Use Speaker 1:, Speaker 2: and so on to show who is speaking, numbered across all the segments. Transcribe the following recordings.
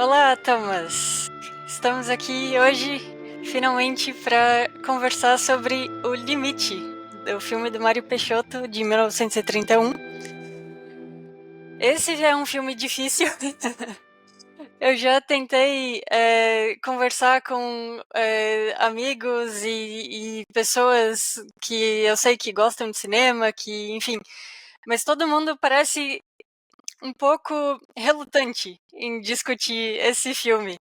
Speaker 1: Olá, Thomas! Estamos aqui hoje, finalmente, para conversar sobre O Limite, do filme do Mário Peixoto, de 1931. Esse já é um filme difícil. Eu já tentei conversar com amigos e pessoas que eu sei que gostam de cinema, enfim, mas todo mundo parece um pouco relutante em discutir esse filme,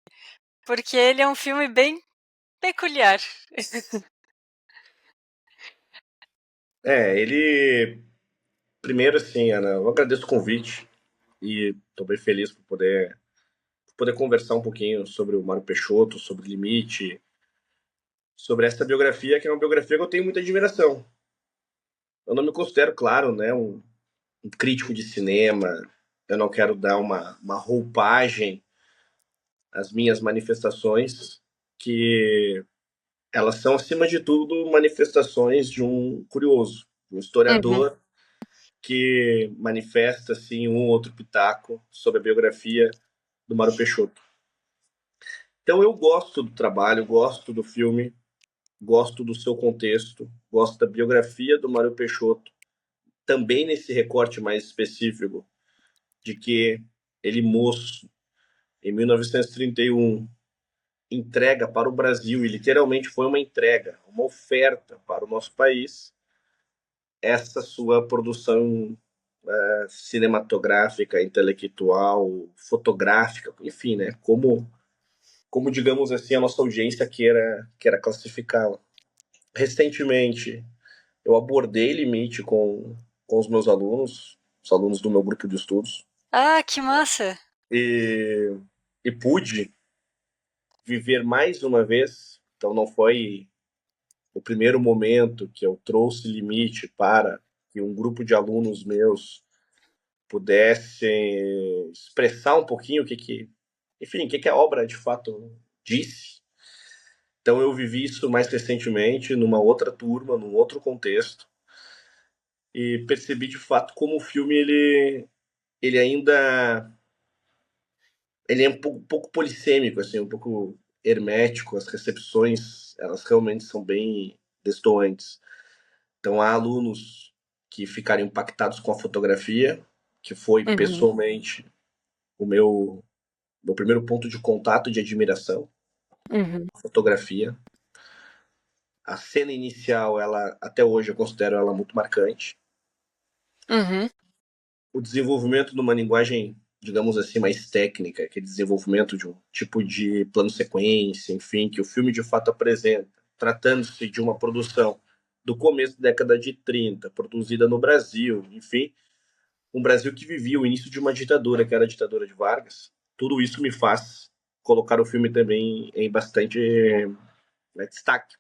Speaker 1: porque ele é um filme bem peculiar.
Speaker 2: Ele. Primeiro, assim, Ana, eu agradeço o convite e estou bem feliz por poder conversar um pouquinho sobre o Mário Peixoto, sobre o Limite, sobre essa biografia, que é uma biografia que eu tenho muita admiração. Eu não me considero, claro, né, um crítico de cinema, eu não quero dar uma roupagem às minhas manifestações, que elas são, acima de tudo, manifestações de um curioso, de um
Speaker 1: Uhum.
Speaker 2: historiador que manifesta assim um ou outro pitaco sobre a biografia do Mário Peixoto. Então eu gosto do trabalho, gosto do filme, gosto do seu contexto, gosto da biografia do Mário Peixoto, também nesse recorte mais específico de que ele moço em 1931 entrega para o Brasil, e literalmente foi uma entrega, uma oferta para o nosso país, essa sua produção cinematográfica, intelectual, fotográfica, enfim, né? Como digamos assim, a nossa audiência queira classificá-la. Recentemente, eu abordei Limite com os alunos do meu grupo de estudos,
Speaker 1: Ah, que massa!
Speaker 2: e, e pude viver mais uma vez. Então, não foi o primeiro momento que eu trouxe Limite para que um grupo de alunos meus pudesse expressar um pouquinho enfim, o que a obra de fato disse. Então eu vivi isso mais recentemente numa outra turma, num outro contexto, e percebi de fato como o filme ele ainda ele é um pouco polissêmico, assim, um pouco hermético. As recepções elas realmente são bem destoantes. Então há alunos que ficaram impactados com a fotografia, que foi
Speaker 1: Uhum.
Speaker 2: pessoalmente o meu primeiro ponto de contato de admiração,
Speaker 1: Uhum.
Speaker 2: a fotografia. A cena inicial, ela até hoje eu considero ela muito marcante.
Speaker 1: Uhum.
Speaker 2: O desenvolvimento de uma linguagem, digamos assim, mais técnica, que é desenvolvimento de um tipo de plano sequência, enfim, que o filme de fato apresenta, tratando-se de uma produção do começo da década de 30, produzida no Brasil, enfim, um Brasil que vivia o início de uma ditadura, que era a ditadura de Vargas. Tudo isso me faz colocar o filme também em bastante destaque.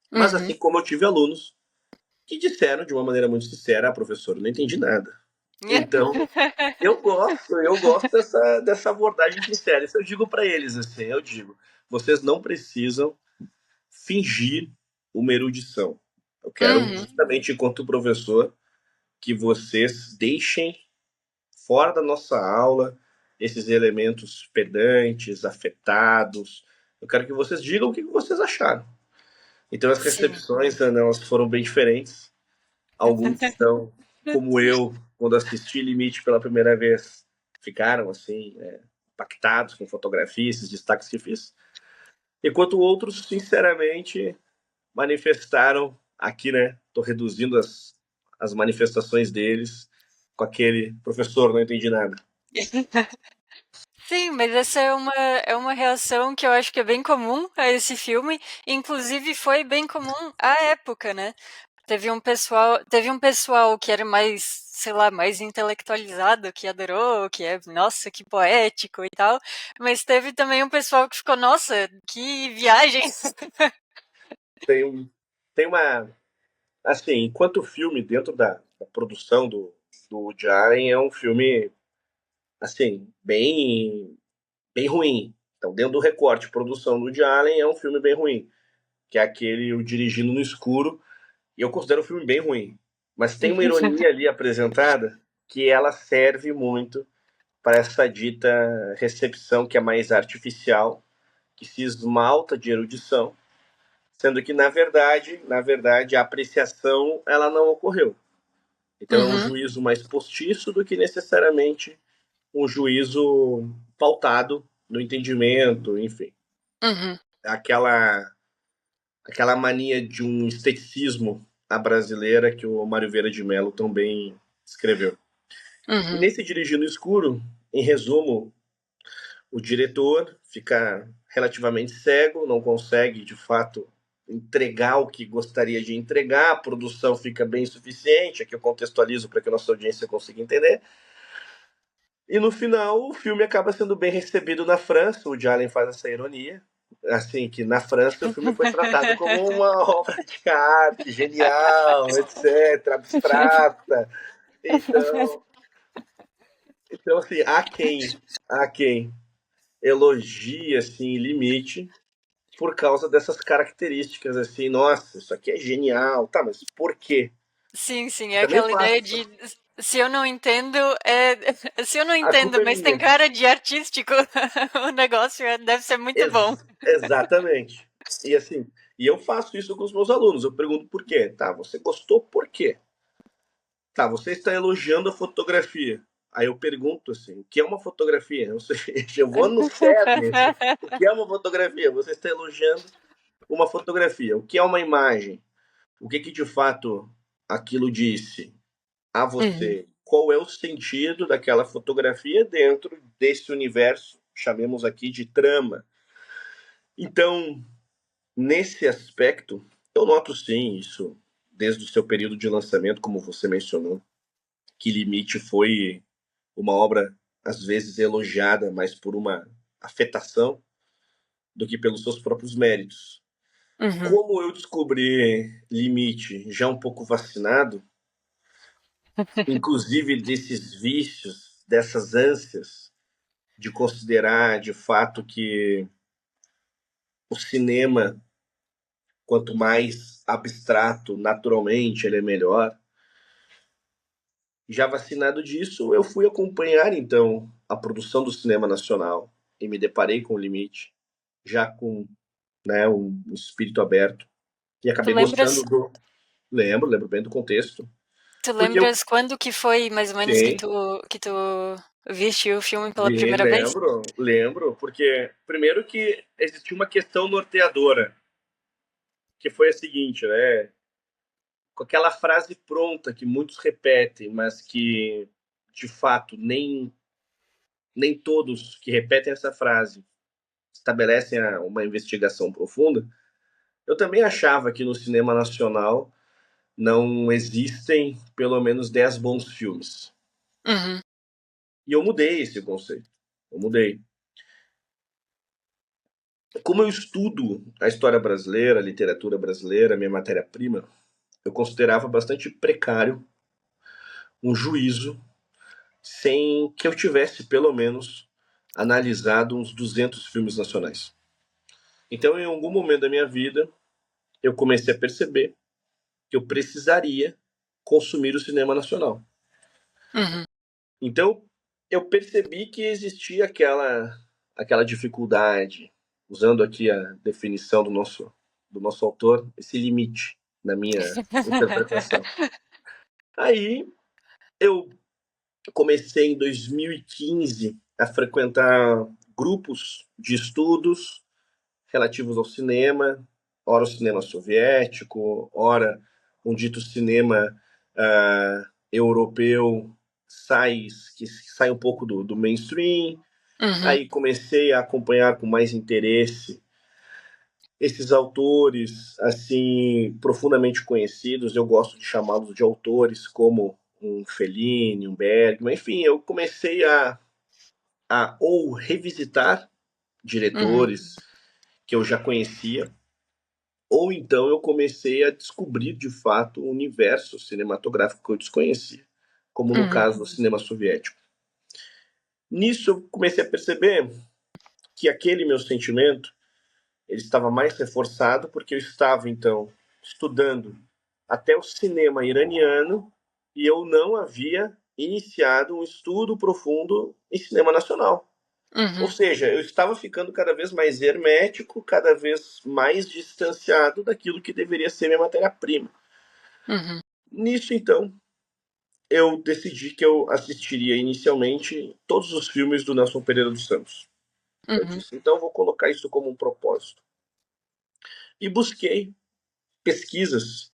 Speaker 2: Mas
Speaker 1: Uhum.
Speaker 2: assim como eu tive alunos que disseram de uma maneira muito sincera: ah, professor, eu não entendi nada. Então, eu gosto dessa abordagem sincera. Isso eu digo para eles, assim, eu digo, vocês não precisam fingir uma erudição. Eu quero,
Speaker 1: Uhum.
Speaker 2: justamente enquanto professor, que vocês deixem fora da nossa aula esses elementos pedantes, afetados. Eu quero que vocês digam o que vocês acharam. Então, as
Speaker 1: Sim.
Speaker 2: recepções, Ana, elas foram bem diferentes. Alguns estão, como eu, quando assisti Limite pela primeira vez, ficaram assim, impactados com fotografias, esses destaques que fiz. Enquanto outros, sinceramente, manifestaram aqui, né? Estou reduzindo as manifestações deles com aquele professor, não entendi nada.
Speaker 1: Sim, mas essa é uma reação que eu acho que é bem comum a esse filme. Inclusive, foi bem comum à época, né? Teve um pessoal que era mais, sei lá, mais intelectualizado, que adorou, que é, nossa, que poético e tal. Mas teve também um pessoal que ficou, nossa, que viagem.
Speaker 2: Tem, um, tem uma. Assim, enquanto filme, dentro da produção do Woody Allen, é um filme, assim, bem ruim. Então, dentro do recorte de produção do Woody Allen, é um filme bem ruim, que é aquele O Dirigindo no Escuro, e eu considero um filme bem ruim. Mas tem uma ironia ali apresentada que ela serve muito para essa dita recepção que é mais artificial, que se esmalta de erudição, sendo que, na verdade, a apreciação ela não ocorreu. Então é um
Speaker 1: Uhum,
Speaker 2: juízo mais postiço do que necessariamente um juízo pautado no entendimento, enfim.
Speaker 1: uhum,
Speaker 2: Aquela mania de um esteticismo à brasileira que o Mário Vieira de Mello também escreveu. E
Speaker 1: uhum.
Speaker 2: nesse Dirigir no Escuro, em resumo, o diretor fica relativamente cego, não consegue, de fato, entregar o que gostaria de entregar, a produção fica bem insuficiente, aqui eu contextualizo para que a nossa audiência consiga entender, e no final o filme acaba sendo bem recebido na França, o Woody Allen faz essa ironia, assim, que na França o filme foi tratado como uma obra de arte, genial, etc., abstrata, então, então assim, há quem elogia, assim, limite, por causa dessas características, assim, nossa, isso aqui é genial, tá, mas por quê?
Speaker 1: Sim, sim, é
Speaker 2: Também
Speaker 1: aquela
Speaker 2: faço
Speaker 1: ideia
Speaker 2: essas...
Speaker 1: de se eu não entendo, é, se eu não
Speaker 2: A
Speaker 1: entendo,
Speaker 2: culpa é
Speaker 1: mas tem
Speaker 2: minha.
Speaker 1: cara de artístico, o negócio deve ser muito bom.
Speaker 2: Exatamente. E assim, e eu faço isso com os meus alunos, eu pergunto por quê? Tá, você gostou por quê? Tá, você está elogiando a fotografia. Aí eu pergunto assim, o que é uma fotografia? Ou seja, eu vou no cerne. O que é uma fotografia? Você está elogiando uma fotografia. O que é uma imagem? O que de fato aquilo disse a
Speaker 1: Uhum,
Speaker 2: você? Qual é o sentido daquela fotografia dentro desse universo, chamemos aqui de trama? Então, nesse aspecto, eu noto sim isso, desde o seu período de lançamento, como você mencionou, que Limite foi uma obra, às vezes, elogiada mais por uma afetação do que pelos seus próprios méritos.
Speaker 1: uhum.
Speaker 2: Como eu descobri Limite já um pouco vacinado, inclusive desses vícios, dessas ânsias de considerar de fato que o cinema, quanto mais abstrato, naturalmente, ele é melhor. Já vacinado disso, eu fui acompanhar então a produção do cinema nacional e me deparei com o Limite, já com, né, um espírito aberto, e
Speaker 1: Tu
Speaker 2: acabei gostando
Speaker 1: lembras,
Speaker 2: do. Lembro bem do contexto,
Speaker 1: tu
Speaker 2: porque eu
Speaker 1: lembras quando que foi mais ou menos
Speaker 2: sim,
Speaker 1: que tu viste o filme pela
Speaker 2: vi,
Speaker 1: primeira vez?
Speaker 2: lembro, porque primeiro que existia uma questão norteadora, que foi a seguinte, né? Com aquela frase pronta que muitos repetem, mas que de fato nem todos que repetem essa frase estabelecem uma investigação profunda. Eu também achava que no cinema nacional não existem pelo menos 10 bons filmes.
Speaker 1: Uhum,
Speaker 2: E eu mudei esse conceito. Eu mudei. Como eu estudo a história brasileira, a literatura brasileira, a minha matéria-prima, eu considerava bastante precário um juízo sem que eu tivesse, pelo menos, analisado uns 200 filmes nacionais. Então, em algum momento da minha vida, eu comecei a perceber que eu precisaria consumir o cinema nacional.
Speaker 1: uhum,
Speaker 2: Então, eu percebi que existia aquela dificuldade, usando aqui a definição do nosso autor, esse limite na minha interpretação. Aí, eu comecei em 2015 a frequentar grupos de estudos relativos ao cinema, ora o cinema soviético, ora um dito cinema europeu que sai um pouco do mainstream.
Speaker 1: uhum,
Speaker 2: Aí comecei a acompanhar com mais interesse esses autores assim profundamente conhecidos. Eu gosto de chamá-los de autores como um Fellini, um Bergman, enfim, eu comecei a ou revisitar
Speaker 1: uhum,
Speaker 2: diretores que eu já conhecia, ou então eu comecei a descobrir de fato um universo cinematográfico que eu desconhecia, como no
Speaker 1: uhum,
Speaker 2: caso do cinema soviético. Nisso eu comecei a perceber que aquele meu sentimento ele estava mais reforçado porque eu estava então estudando até o cinema iraniano e eu não havia iniciado um estudo profundo em cinema nacional. Ou seja, eu estava ficando cada vez mais hermético, cada vez mais distanciado daquilo que deveria ser minha matéria-prima. Nisso, então, eu decidi que eu assistiria inicialmente todos os filmes do Nelson Pereira dos Santos. Eu disse, então vou colocar isso como um propósito. E busquei pesquisas,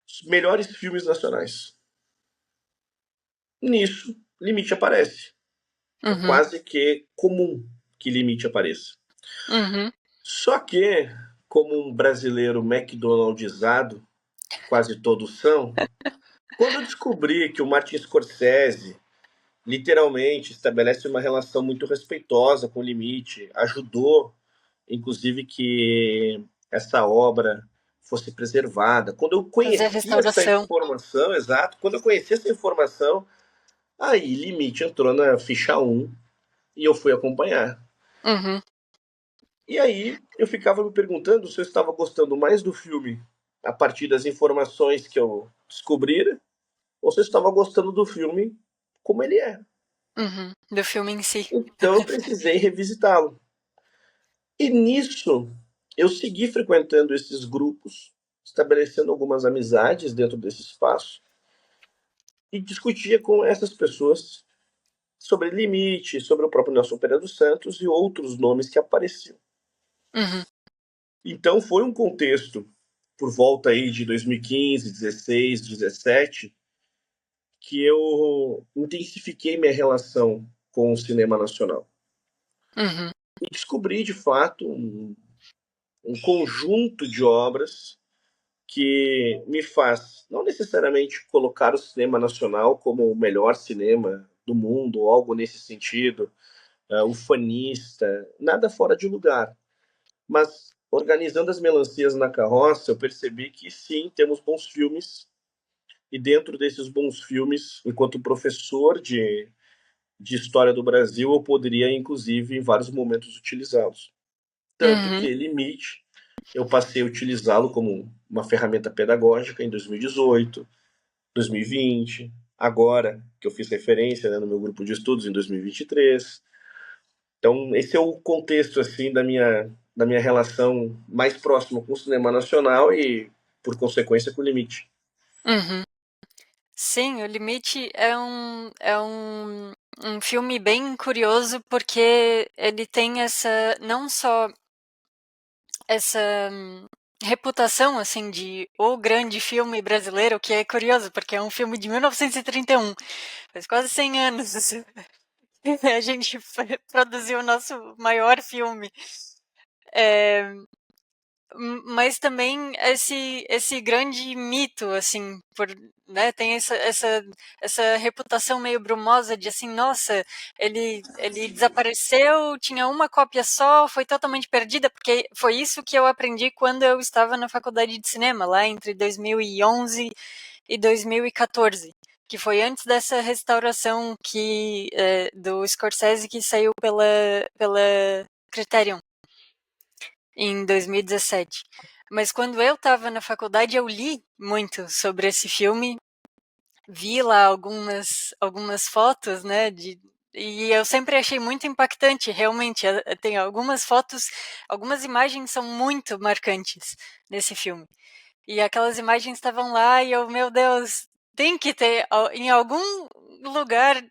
Speaker 2: os melhores filmes nacionais. Nisso, Limite aparece. É quase que comum que Limite apareça. Só que, como um brasileiro McDonaldizado, quase todos são, quando eu descobri que o Martin Scorsese literalmente estabelece uma relação muito respeitosa com o Limite, ajudou, inclusive, que essa obra fosse preservada. Quando eu
Speaker 1: Fazer a
Speaker 2: conheci essa
Speaker 1: restauração.
Speaker 2: informação, exato, quando eu conheci essa informação, aí Limite entrou na ficha 1 e eu fui acompanhar. E aí eu ficava me perguntando se eu estava gostando mais do filme a partir das informações que eu descobrira, ou se eu estava gostando do filme como ele é.
Speaker 1: Do filme em si.
Speaker 2: Então eu precisei revisitá-lo. E nisso eu segui frequentando esses grupos, estabelecendo algumas amizades dentro desse espaço e discutia com essas pessoas sobre Limite, sobre o próprio Nelson Pereira dos Santos e outros nomes que apareciam. Então foi um contexto por volta aí de 2015, 16, 17, que eu intensifiquei minha relação com o cinema nacional. E descobri, de fato, um conjunto de obras que me faz não necessariamente colocar o cinema nacional como o melhor cinema do mundo, ou algo nesse sentido, ufanista, nada fora de lugar. Mas organizando as melancias na carroça, eu percebi que sim, temos bons filmes, e dentro desses bons filmes, enquanto professor de história do Brasil, eu poderia, inclusive, em vários momentos, utilizá-los. Tanto que Limite, eu passei a utilizá-lo como uma ferramenta pedagógica em 2018, 2020, agora que eu fiz referência, né, no meu grupo de estudos em 2023. Então, esse é o contexto assim da minha relação mais próxima com o cinema nacional e, por consequência, com o Limite.
Speaker 1: Sim, O Limite é um filme bem curioso porque ele tem essa, não só essa reputação, assim, de o grande filme brasileiro, que é curioso, porque é um filme de 1931, faz quase 100 anos, assim. A gente produziu o nosso maior filme. Mas também esse grande mito, assim, né, tem essa reputação meio brumosa de assim, nossa, ele desapareceu, tinha uma cópia só, foi totalmente perdida, porque foi isso que eu aprendi quando eu estava na faculdade de cinema, lá entre 2011 e 2014, que foi antes dessa restauração do Scorsese que saiu pela Criterion em 2017. Mas quando eu estava na faculdade, eu li muito sobre esse filme, vi lá algumas fotos, né, e eu sempre achei muito impactante, realmente. Tem algumas fotos, algumas imagens são muito marcantes nesse filme. E aquelas imagens estavam lá e eu, meu Deus, tem que ter, em algum lugar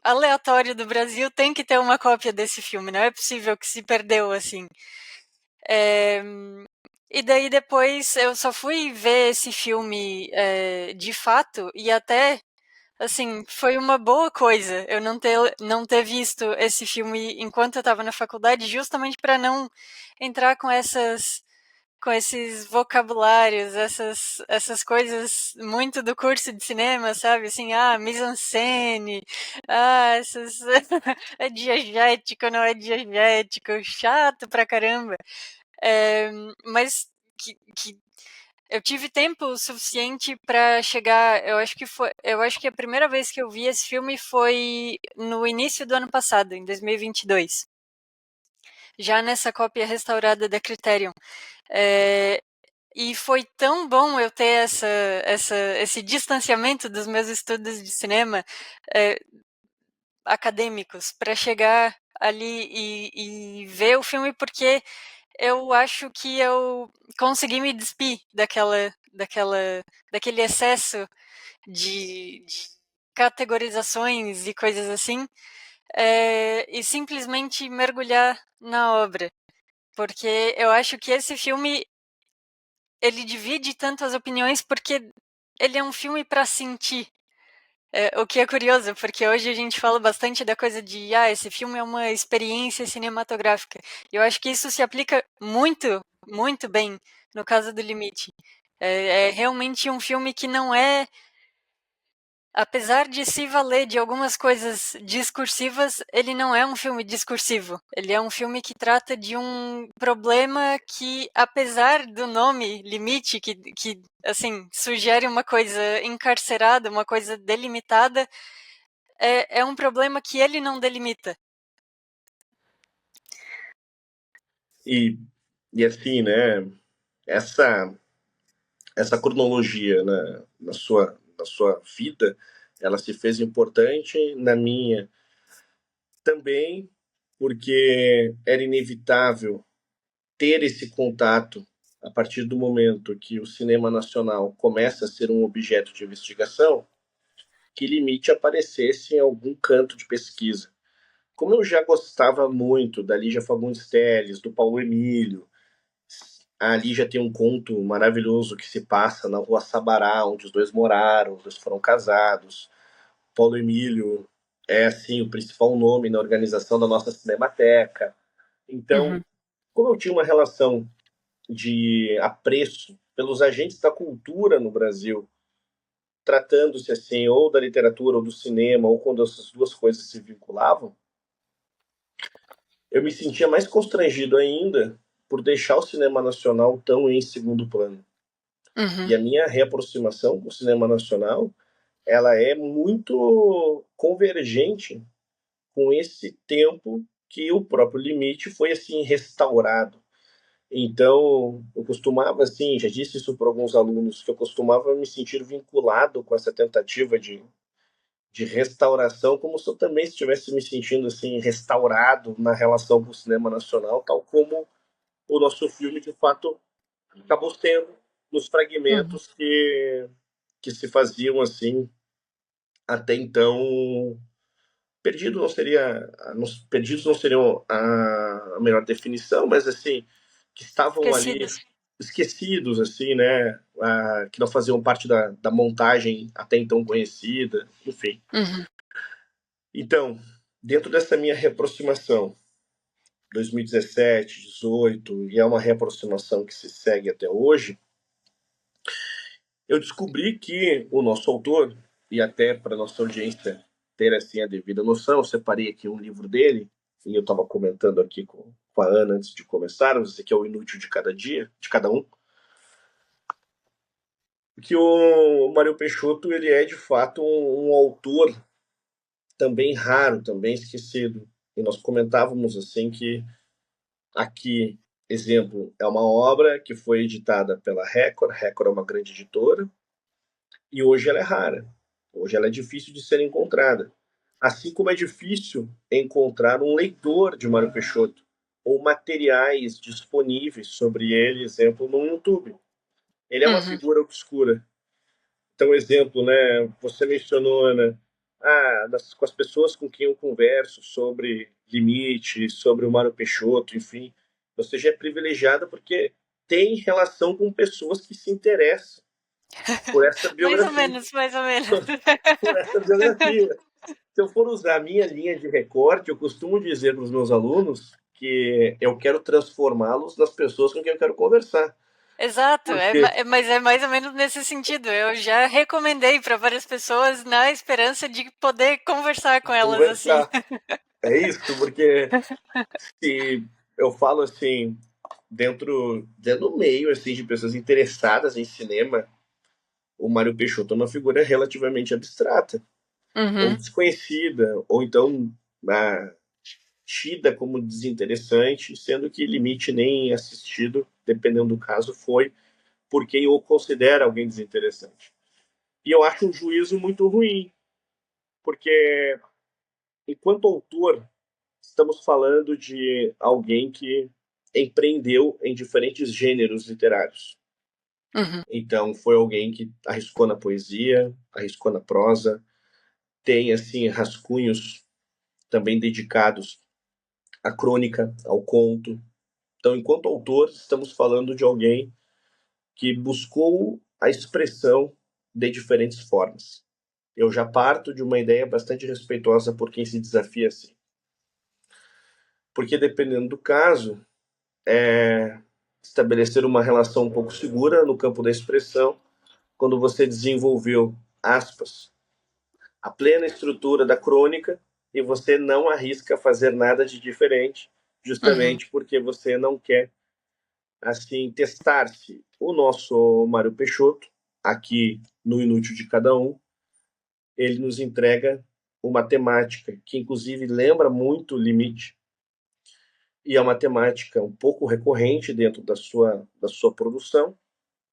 Speaker 1: aleatório do Brasil, tem que ter uma cópia desse filme. Não é possível que se perdeu assim. E daí depois eu só fui ver esse filme de fato e até, assim, foi uma boa coisa eu não ter visto esse filme enquanto eu estava na faculdade, justamente para não entrar com esses vocabulários, essas coisas muito do curso de cinema, sabe? Assim, mise-en-scène, essas é diegético, não é diegético, chato pra caramba. Mas que eu tive tempo suficiente para chegar. Eu acho que a primeira vez que eu vi esse filme foi no início do ano passado, em 2022. Já nessa cópia restaurada da Criterion. E foi tão bom eu ter esse distanciamento dos meus estudos de cinema acadêmicos para chegar ali e ver o filme, porque eu acho que eu consegui me despir daquele excesso de categorizações e coisas assim, e simplesmente mergulhar na obra. Porque eu acho que esse filme ele divide tanto as opiniões porque ele é um filme para sentir. O que é curioso, porque hoje a gente fala bastante da coisa de esse filme é uma experiência cinematográfica. E eu acho que isso se aplica muito, muito bem no caso do Limite. É realmente um filme que não é, apesar de se valer de algumas coisas discursivas, ele não é um filme discursivo. Ele é um filme que trata de um problema que, apesar do nome Limite, que assim, sugere uma coisa encarcerada, uma coisa delimitada, é um problema que ele não delimita.
Speaker 2: E assim, né, essa cronologia na sua vida, ela se fez importante na minha também, porque era inevitável ter esse contato a partir do momento que o cinema nacional começa a ser um objeto de investigação, que Limite aparecesse em algum canto de pesquisa. Como eu já gostava muito da Lígia Fagundes Telles, do Paulo Emílio, a Lígia tem um conto maravilhoso que se passa na rua Sabará, onde os dois moraram, os dois foram casados. Paulo Emílio é, assim, o principal nome na organização da nossa Cinemateca. Então,
Speaker 1: Uhum.
Speaker 2: como eu tinha uma relação de apreço pelos agentes da cultura no Brasil, tratando-se assim, ou da literatura ou do cinema, ou quando essas duas coisas se vinculavam, eu me sentia mais constrangido ainda por deixar o cinema nacional tão em segundo plano.
Speaker 1: Uhum.
Speaker 2: E a minha reaproximação com o cinema nacional, ela é muito convergente com esse tempo que o próprio Limite foi assim restaurado. Então, eu costumava assim, já disse isso para alguns alunos, que eu costumava me sentir vinculado com essa tentativa de restauração, como se eu também estivesse me sentindo assim restaurado na relação com o cinema nacional, tal como o nosso filme de fato acabou sendo nos
Speaker 1: Uhum.
Speaker 2: fragmentos que se faziam assim até então. Perdido não seria, perdidos não seriam a melhor definição, mas assim que estavam ali
Speaker 1: Esquecidos.
Speaker 2: esquecidos, assim, né? Que não faziam parte da montagem até então conhecida, enfim.
Speaker 1: Uhum.
Speaker 2: Então, dentro dessa minha reaproximação, 2017, 18, e é uma reaproximação que se segue até hoje, eu descobri que o nosso autor, e até para nossa audiência ter assim a devida noção, eu separei aqui um livro dele, e eu estava comentando aqui com a Ana antes de começarmos, esse aqui é o Inútil de Cada Dia, de Cada Um, que o Mário Peixoto ele é de fato um autor também raro, também esquecido. E nós comentávamos assim que aqui, exemplo, é uma obra que foi editada pela Record, Record é uma grande editora, e hoje ela é rara. Hoje ela é difícil de ser encontrada. Assim como é difícil encontrar um leitor de Mário Peixoto ou materiais disponíveis sobre ele, exemplo, no YouTube. Ele é uma
Speaker 1: Uhum.
Speaker 2: figura obscura. Então, exemplo, né? Você mencionou, Ana, com as pessoas com quem eu converso sobre limite, sobre o Mário Peixoto, enfim, você já é privilegiada porque tem relação com pessoas que se interessam por essa
Speaker 1: Mais ou
Speaker 2: biografia,
Speaker 1: menos, mais ou menos.
Speaker 2: por essa biografia. Se eu for usar a minha linha de recorte, eu costumo dizer para os meus alunos que eu quero transformá-los nas pessoas com quem eu quero conversar.
Speaker 1: Exato,
Speaker 2: Porque
Speaker 1: mas é mais ou menos nesse sentido. Eu já recomendei para várias pessoas na esperança de poder conversar com elas assim.
Speaker 2: conversar é isso, porque se eu falo assim, dentro do meio assim, de pessoas interessadas em cinema, o Mário Peixoto é uma figura relativamente abstrata, ou
Speaker 1: Uhum.
Speaker 2: desconhecida, ou então tida como desinteressante, sendo que Limite nem assistido, dependendo do caso, foi por quem o considera alguém desinteressante. E eu acho um juízo muito ruim, porque, enquanto autor, estamos falando de alguém que empreendeu em diferentes gêneros literários.
Speaker 1: Uhum.
Speaker 2: Então, foi alguém que arriscou na poesia, arriscou na prosa, tem, assim, rascunhos também dedicados à crônica, ao conto. Então, enquanto autor, estamos falando de alguém que buscou a expressão de diferentes formas. Eu já parto de uma ideia bastante respeitosa por quem se desafia assim. Porque, dependendo do caso, estabelecer uma relação um pouco segura no campo da expressão, quando você desenvolveu, aspas, a plena estrutura da crônica e você não arrisca fazer nada de diferente,
Speaker 1: Uhum.
Speaker 2: justamente porque você não quer, assim, testar-se. O nosso Mário Peixoto, aqui no Inútil de Cada Um, ele nos entrega uma temática que, inclusive, lembra muito o Limite, e é uma temática um pouco recorrente dentro da sua produção,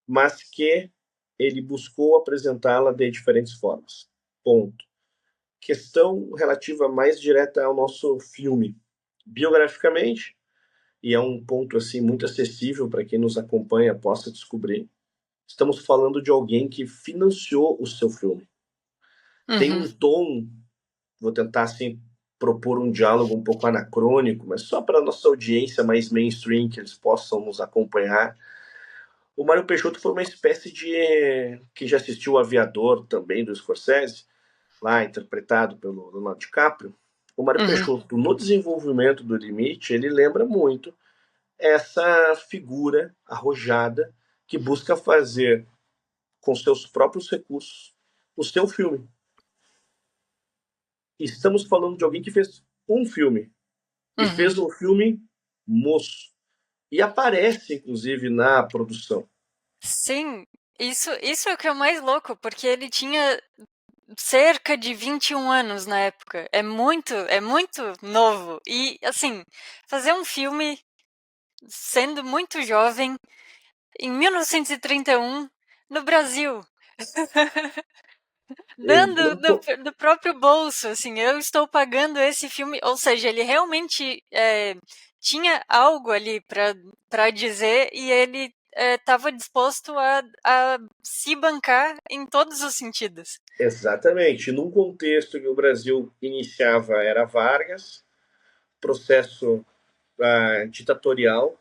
Speaker 2: mas que ele buscou apresentá-la de diferentes formas. Ponto. Questão relativa mais direta ao nosso filme. Biograficamente, e é um ponto assim muito acessível para quem nos acompanha possa descobrir, estamos falando de alguém que financiou o seu filme. Tem
Speaker 1: Uhum.
Speaker 2: um tom, vou tentar assim propor um diálogo um pouco anacrônico, mas só para a nossa audiência mais mainstream, que eles possam nos acompanhar. O Mário Peixoto foi uma espécie de... Quem já assistiu O Aviador, também, do Scorsese, lá interpretado pelo Leonardo DiCaprio, o Mário
Speaker 1: Uhum.
Speaker 2: Peixoto, no desenvolvimento do Limite, ele lembra muito essa figura arrojada que busca fazer, com seus próprios recursos, o seu filme. Estamos falando de alguém que fez um filme, e
Speaker 1: Uhum.
Speaker 2: fez um filme moço, e aparece, inclusive, na produção.
Speaker 1: Sim, isso é o que é o mais louco, porque ele tinha cerca de 21 anos na época. É muito novo. E, assim, fazer um filme sendo muito jovem, em 1931, no Brasil, dando do próprio bolso, assim, eu estou pagando esse filme. Ou seja, ele realmente tinha algo ali para dizer e ele estava disposto a se bancar em todos os sentidos.
Speaker 2: Exatamente. Num contexto que o Brasil iniciava era Vargas, processo ditatorial.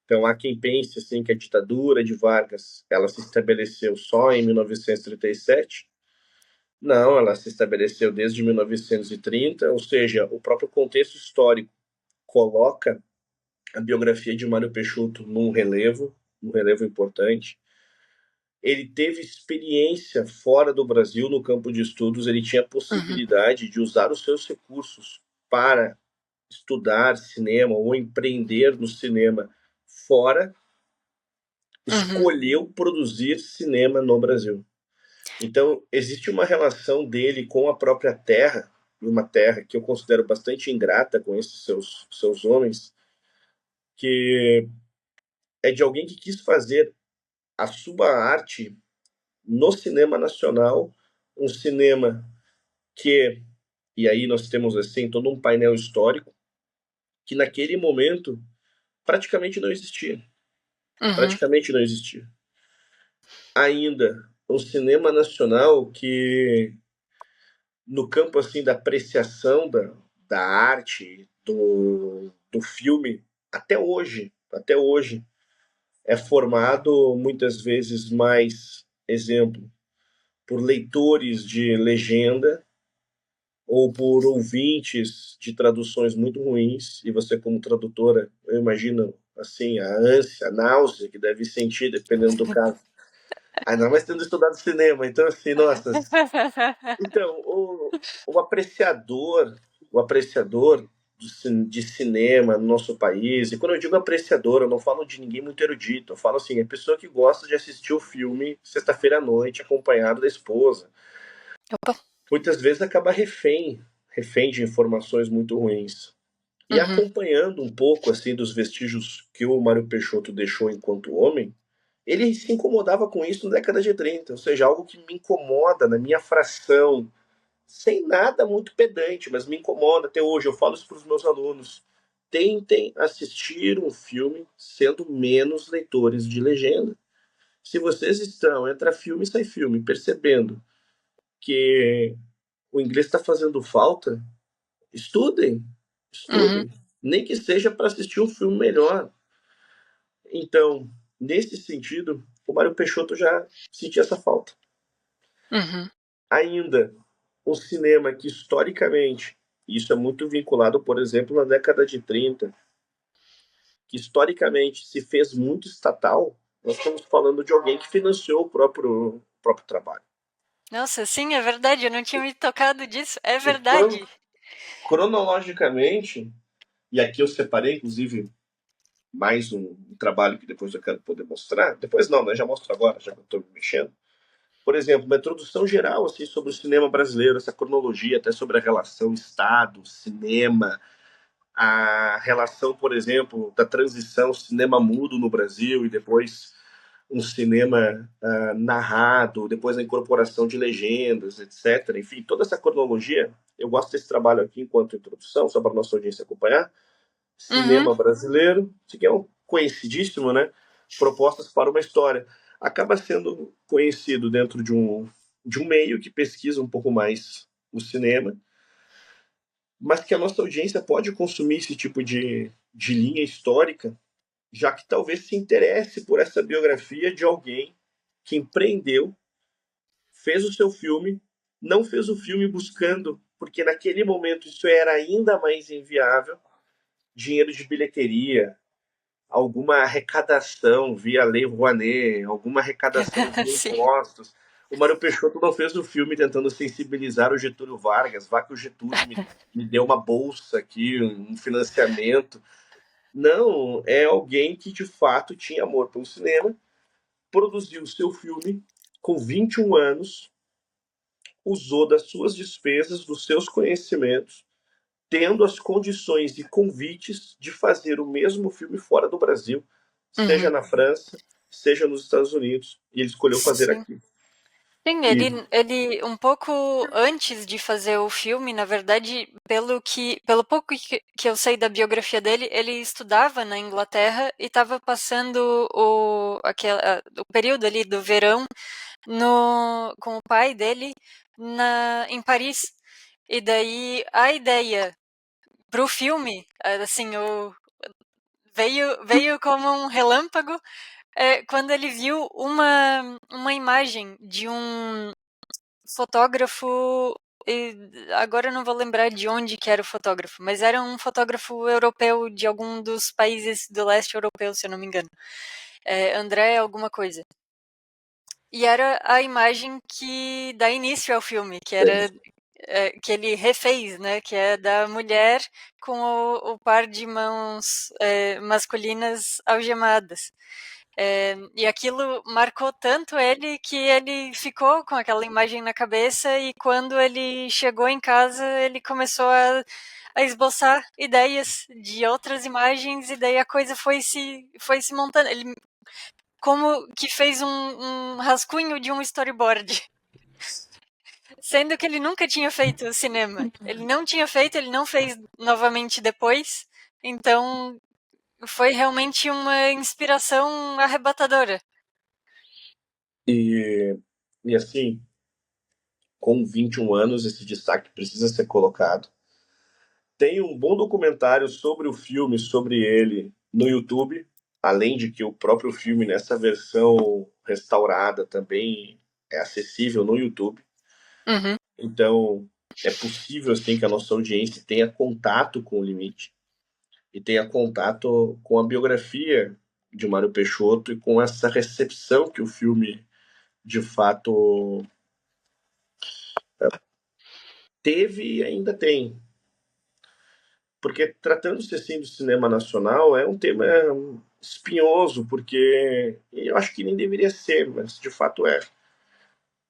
Speaker 2: Então, há quem pense assim, que a ditadura de Vargas ela se estabeleceu só em 1937. Não, ela se estabeleceu desde 1930, ou seja, o próprio contexto histórico coloca a biografia de Mário Peixoto num relevo importante. Ele teve experiência fora do Brasil no campo de estudos, ele tinha
Speaker 1: Uhum.
Speaker 2: possibilidade de usar os seus recursos para estudar cinema ou empreender no cinema fora,
Speaker 1: Uhum.
Speaker 2: escolheu produzir cinema no Brasil. Então, existe uma relação dele com a própria terra, uma terra que eu considero bastante ingrata com esses seus homens, que é de alguém que quis fazer a sua arte no cinema nacional, um cinema que, e aí nós temos assim todo um painel histórico, que naquele momento praticamente não existia.
Speaker 1: Uhum.
Speaker 2: Praticamente não existia. Ainda, um cinema nacional que, no campo assim da apreciação da arte, do filme, até hoje, é formado muitas vezes mais, exemplo, por leitores de legenda ou por ouvintes de traduções muito ruins, e você como tradutora, eu imagino assim, a ânsia, a náusea que deve sentir, dependendo do caso. Ainda mais tendo estudado cinema, então assim, nossa. Então, o apreciador, o apreciador de cinema no nosso país, e quando eu digo apreciador, eu não falo de ninguém muito erudito, eu falo assim, a pessoa que gosta de assistir o filme sexta-feira à noite, acompanhado da esposa,
Speaker 1: Opa.
Speaker 2: muitas vezes acaba refém de informações muito ruins. E
Speaker 1: Uhum.
Speaker 2: acompanhando um pouco assim dos vestígios que o Mário Peixoto deixou enquanto homem, Ele se incomodava com isso na década de 30, ou seja, algo que me incomoda na minha fração, sem nada muito pedante, mas me incomoda até hoje. Eu falo isso para os meus alunos. Tentem assistir um filme sendo menos leitores de legenda. Se vocês estão, entra filme e sai filme, percebendo que o inglês está fazendo falta, estudem,
Speaker 1: Uhum,
Speaker 2: estudem. Nem que seja para assistir um filme melhor. Então, nesse sentido, o Mário Peixoto já sentia essa falta.
Speaker 1: uhum.
Speaker 2: Ainda, o cinema que historicamente, isso é muito vinculado, por exemplo, na década de 30, que historicamente se fez muito estatal, nós estamos falando de alguém que financiou o próprio trabalho.
Speaker 1: Nossa, sim, é verdade, eu não tinha me tocado disso. É
Speaker 2: E
Speaker 1: verdade.
Speaker 2: cronologicamente, e aqui eu separei, inclusive, mais um trabalho que depois eu quero poder mostrar. Depois não, né? Já mostro agora, já que eu estou me mexendo. Por exemplo, uma introdução geral assim, sobre o cinema brasileiro, essa cronologia, até sobre a relação Estado, cinema, a relação, por exemplo, da transição cinema mudo no Brasil e depois um cinema narrado, depois a incorporação de legendas, etc. Enfim, toda essa cronologia, eu gosto desse trabalho aqui enquanto introdução, só para a nossa audiência acompanhar.
Speaker 1: Uhum,
Speaker 2: Cinema brasileiro, isso aqui é um conhecidíssimo, né? Propostas para uma história. Acaba sendo conhecido dentro de um meio que pesquisa um pouco mais o cinema, mas que a nossa audiência pode consumir esse tipo de linha histórica, já que talvez se interesse por essa biografia de alguém que empreendeu, fez o seu filme, não fez o filme buscando, porque naquele momento isso era ainda mais inviável, dinheiro de bilheteria, alguma arrecadação via Lei Rouanet, alguma arrecadação via
Speaker 1: sim.
Speaker 2: impostos. O Mário Peixoto não fez o filme tentando sensibilizar o Getúlio Vargas, vá que o Getúlio me deu uma bolsa aqui, um financiamento. Não, é alguém que de fato tinha amor pelo cinema, produziu o seu filme com 21 anos, usou das suas despesas, dos seus conhecimentos, tendo as condições e convites de fazer o mesmo filme fora do Brasil, seja
Speaker 1: Uhum,
Speaker 2: na França, seja nos Estados Unidos, e ele escolheu fazer
Speaker 1: sim.
Speaker 2: aqui.
Speaker 1: Sim,
Speaker 2: E
Speaker 1: ele um pouco antes de fazer o filme, na verdade, pelo pouco que eu sei da biografia dele, ele estudava na Inglaterra e estava passando o período ali do verão com o pai dele em Paris. E daí a ideia pro filme, assim, veio como um relâmpago quando ele viu uma imagem de um fotógrafo. Agora eu não vou lembrar de onde que era o fotógrafo, mas era um fotógrafo europeu de algum dos países do leste europeu, se eu não me engano. André alguma coisa. E era a imagem que dá início ao filme, que era que ele refez, né? Que é da mulher com o par de mãos masculinas algemadas. E aquilo marcou tanto ele que ele ficou com aquela imagem na cabeça e quando ele chegou em casa ele começou a esboçar ideias de outras imagens e daí a coisa foi se montando. Ele como que fez um rascunho de um storyboard. Sendo que ele nunca tinha feito cinema. Ele não tinha feito, ele não fez novamente depois. Então foi realmente uma inspiração arrebatadora.
Speaker 2: e, e assim, com 21 anos, esse destaque precisa ser colocado. Tem um bom documentário sobre o filme, sobre ele, no YouTube, além de que o próprio filme, nessa versão restaurada, também é acessível no YouTube.
Speaker 1: Uhum,
Speaker 2: Então, é possível assim que a nossa audiência tenha contato com o limite e tenha contato com a biografia de Mário Peixoto e com essa recepção que o filme de fato teve e ainda tem. Porque tratando-se assim do cinema nacional, é um tema espinhoso, porque eu acho que nem deveria ser, mas de fato é.